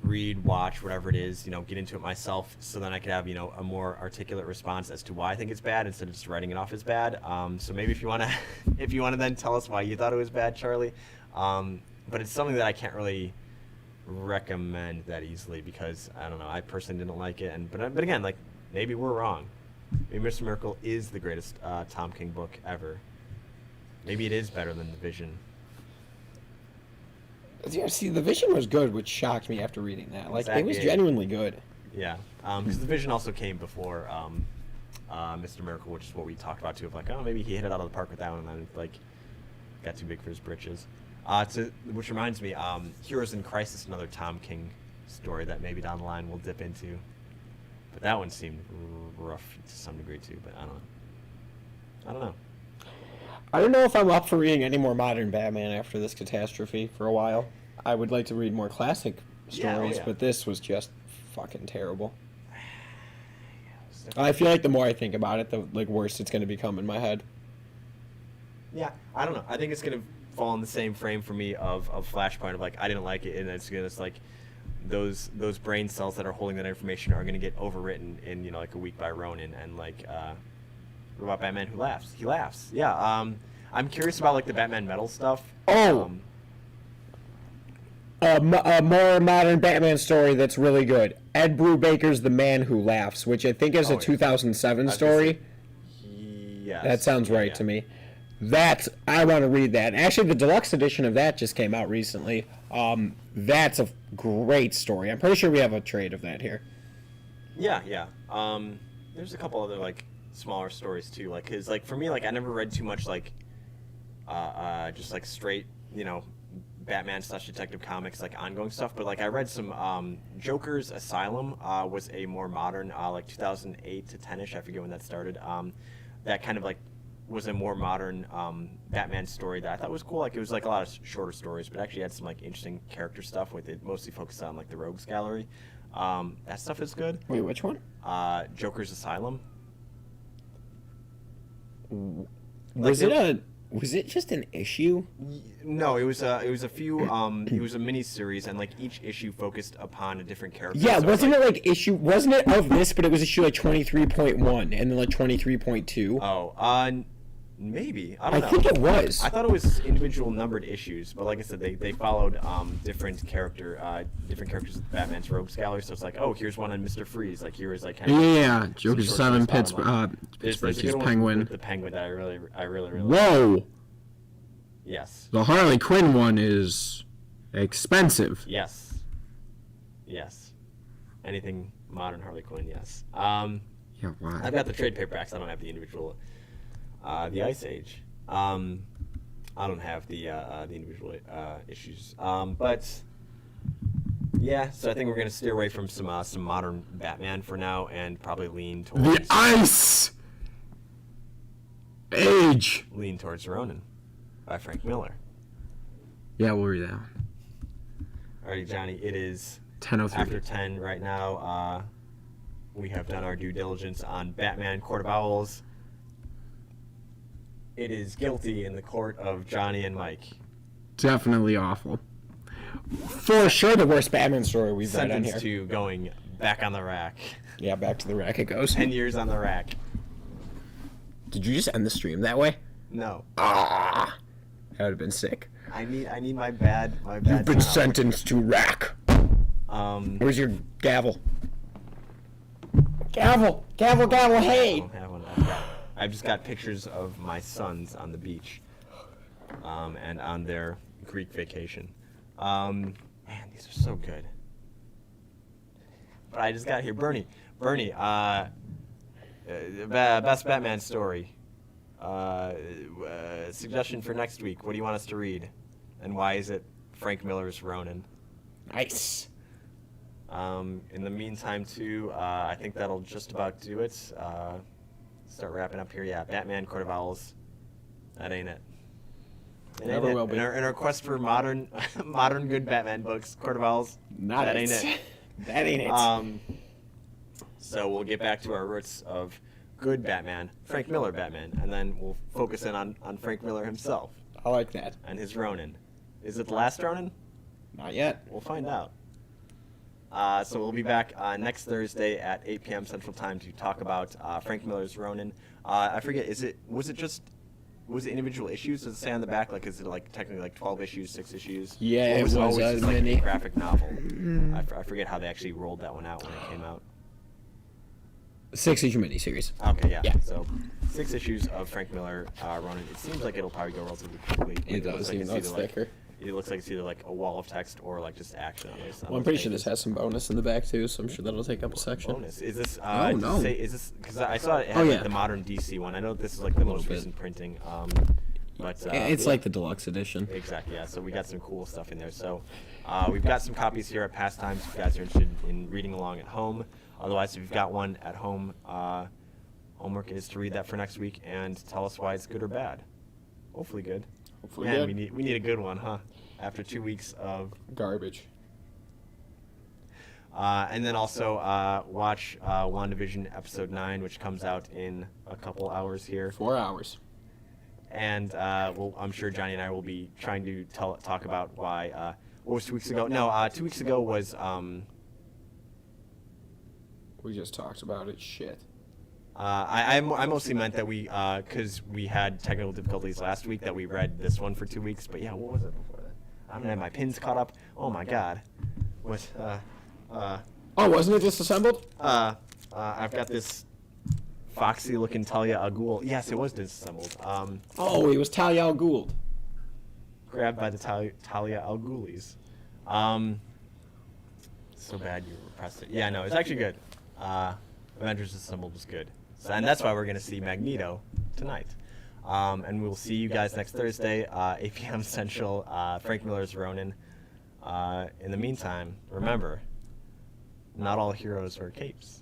[SPEAKER 1] read, watch, whatever it is, get into it myself, so then I could have, a more articulate response as to why I think it's bad instead of just writing it off as bad. So maybe if you want to then tell us why you thought it was bad, Charlie. But it's something that I can't really recommend that easily because I don't know, I personally didn't like it, but again, like maybe we're wrong. Maybe Mr. Miracle is the greatest Tom King book ever. Maybe it is better than The Vision.
[SPEAKER 2] Yeah, see, The Vision was good, which shocked me after reading that. Like, it was
[SPEAKER 1] Exactly.
[SPEAKER 2] genuinely good.
[SPEAKER 1] Yeah, because The Vision also came before Mr. Miracle, which is what we talked about too. Of like, oh, maybe he hit it out of the park with that one, and then like got too big for his britches. Which reminds me, Heroes in Crisis, another Tom King story that maybe down the line we'll dip into. But that one seemed rough to some degree too. But I don't know.
[SPEAKER 2] I don't know if I'm up for reading any more modern Batman after this catastrophe for a while. I would like to read more classic stories,
[SPEAKER 1] yeah.
[SPEAKER 2] but this was just fucking terrible. I feel like the more I think about it, the worse it's going to become in my head.
[SPEAKER 1] Yeah, I don't know. I think it's gonna fall in the same frame for me of Flashpoint of like I didn't like it, and it's like those brain cells that are holding that information are gonna get overwritten in like a week by Ronin, and like Robot Batman who laughs. He laughs. Yeah. I'm curious about like the Batman Metal stuff.
[SPEAKER 2] Oh. A more modern Batman story that's really good. Ed Brubaker's The Man Who Laughs, which I think is a 2007 story.
[SPEAKER 1] Yes.
[SPEAKER 2] That sounds right to me. I want to read that. Actually, the deluxe edition of that just came out recently. That's a great story. I'm pretty sure we have a trade of that here.
[SPEAKER 1] Yeah. There's a couple other like smaller stories too. Like, cause like for me, like I never read too much like, just like straight, Batman / Detective Comics, like ongoing stuff. But like I read some Joker's Asylum was a more modern, like 2008 to 10ish. I forget when that started. That kind of like was a more modern Batman story that I thought was cool. Like it was like a lot of shorter stories, but actually had some like interesting character stuff with it. Mostly focused on like the Rogues Gallery. That stuff is good.
[SPEAKER 2] Wait, which one?
[SPEAKER 1] Joker's Asylum.
[SPEAKER 2] Was it just an issue?
[SPEAKER 1] No, it was a few. It was a mini series, and like each issue focused upon a different character.
[SPEAKER 2] Yeah,
[SPEAKER 1] so
[SPEAKER 2] wasn't it of this, but it was issue like 23.1 and then like 23.2?
[SPEAKER 1] Oh, maybe. I don't know.
[SPEAKER 2] I think it was.
[SPEAKER 1] I thought it was individual numbered issues, but like I said, they followed different characters of Batman's Rogues Gallery. So it's like, oh, here's one on Mr. Freeze. Like here is like kind of
[SPEAKER 2] Yeah. Joker's Asylum, Pittsburgh,
[SPEAKER 1] there's a good one
[SPEAKER 2] Penguin.
[SPEAKER 1] with the Penguin that I really
[SPEAKER 2] Whoa!
[SPEAKER 1] Yes.
[SPEAKER 2] The Harley Quinn one is expensive.
[SPEAKER 1] Yes. Anything modern Harley Quinn, yes.
[SPEAKER 2] Yeah, why?
[SPEAKER 1] I've got the trade paperbacks. I don't have the individual. The Ice Age. I don't have the individual issues. But yeah, so I think we're gonna steer away from some modern Batman for now, and probably lean towards
[SPEAKER 2] The Ice Age.
[SPEAKER 1] Lean towards Ronin by Frank Miller.
[SPEAKER 2] Yeah, we'll read that one.
[SPEAKER 1] Alrighty, Johnny. It is
[SPEAKER 2] 10:03.
[SPEAKER 1] after 10 right now. We have done our due diligence on Batman Court of Owls. It is guilty in the court of Johnny and Mike.
[SPEAKER 2] Definitely awful. For sure, the worst Batman story we've read on here.
[SPEAKER 1] Sentenced to going back on the rack.
[SPEAKER 2] Yeah, back to the rack it goes.
[SPEAKER 1] 10 years on the rack.
[SPEAKER 2] Did you just end the stream that way?
[SPEAKER 1] No.
[SPEAKER 2] That would have been sick.
[SPEAKER 1] I need my bad.
[SPEAKER 2] You've been sentenced to rack. Where's your gavel? Gavel, hey!
[SPEAKER 1] I don't have one. I've just got pictures of my sons on the beach, and on their Greek vacation. Man, these are so good. But I just got here, Bernie. Best Batman story. Suggestion for next week. What do you want us to read, and why is it Frank Miller's Ronin?
[SPEAKER 2] Nice.
[SPEAKER 1] In the meantime, too, I think that'll just about do it. Start wrapping up here. Yeah, Batman Court of Owls. That ain't it.
[SPEAKER 2] Never will be.
[SPEAKER 1] In our quest for modern good Batman books, Court of Owls. That ain't it.
[SPEAKER 2] That ain't it.
[SPEAKER 1] So we'll get back to our roots of good Batman, Frank Miller Batman, and then we'll focus in on Frank Miller himself
[SPEAKER 2] I like that.
[SPEAKER 1] and his Ronin. Is it the last Ronin?
[SPEAKER 2] Not yet.
[SPEAKER 1] We'll find out. So we'll be back next Thursday at 8 p.m. Central Time to talk about Frank Miller's Ronin. I forget, was it individual issues? Does it say on the back, like, is it like technically like 12 issues, 6 issues?
[SPEAKER 2] Yeah,
[SPEAKER 1] Or
[SPEAKER 2] it was
[SPEAKER 1] always
[SPEAKER 2] a
[SPEAKER 1] just, like,
[SPEAKER 2] mini.
[SPEAKER 1] a graphic novel? I forget how they actually rolled that one out when it came out.
[SPEAKER 2] 6-issue miniseries.
[SPEAKER 1] Okay, yeah.
[SPEAKER 2] Yeah.
[SPEAKER 1] So 6 issues of Frank Miller Ronin. It seems like it'll probably go relatively quickly.
[SPEAKER 2] It
[SPEAKER 1] looks
[SPEAKER 2] does,
[SPEAKER 1] like
[SPEAKER 2] even though
[SPEAKER 1] it's
[SPEAKER 2] it's
[SPEAKER 1] either, like,
[SPEAKER 2] thicker.
[SPEAKER 1] It looks like it's either like a wall of text or like just action on this.
[SPEAKER 2] Well, I'm pretty sure this has some bonus in the back too, so I'm sure that'll take up a section.
[SPEAKER 1] Bonus. Is this?
[SPEAKER 2] Oh, no.
[SPEAKER 1] Is this? Because I saw it had
[SPEAKER 2] Oh,
[SPEAKER 1] like,
[SPEAKER 2] yeah.
[SPEAKER 1] the modern DC one. I know this is like the most
[SPEAKER 2] bit.
[SPEAKER 1] recent printing. But
[SPEAKER 2] It's
[SPEAKER 1] yeah.
[SPEAKER 2] like the deluxe edition.
[SPEAKER 1] Exactly, yeah. So we got some cool stuff in there. So we've got some copies here at Pastimes. If you guys are interested in reading along at home. Otherwise, if you've got one at home, homework is to read that for next week and tell us why it's good or bad. Hopefully good.
[SPEAKER 2] Hopefully
[SPEAKER 1] Man,
[SPEAKER 2] good.
[SPEAKER 1] we need a good one, huh? After 2 weeks of
[SPEAKER 2] Garbage.
[SPEAKER 1] and then also watch WandaVision episode 9, which comes out in a couple hours here.
[SPEAKER 2] 4 hours.
[SPEAKER 1] And I'm sure Johnny and I will be trying to talk about why. What was 2 weeks ago? No, 2 weeks ago was
[SPEAKER 2] We just talked about it. Shit.
[SPEAKER 1] I mostly meant that we, because we had technical difficulties last week, that we read this one for 2 weeks. But yeah, what was it before that? I don't have my pins caught up. Oh my god. What?
[SPEAKER 2] Oh, wasn't it disassembled?
[SPEAKER 1] I've got this foxy-looking Talia al Ghul. Yes, it was disassembled.
[SPEAKER 2] Oh, it was Talia al Ghul.
[SPEAKER 1] Grabbed by the Talia al Ghulis. So bad you repressed it. Yeah, no, it's actually good. Avengers Assembled was good. So, and that's why we're going to see Magneto tonight. And we'll see you guys next Thursday, 8 p.m. Central, Frank Miller's Ronin. In the meantime, remember, not all heroes wear capes.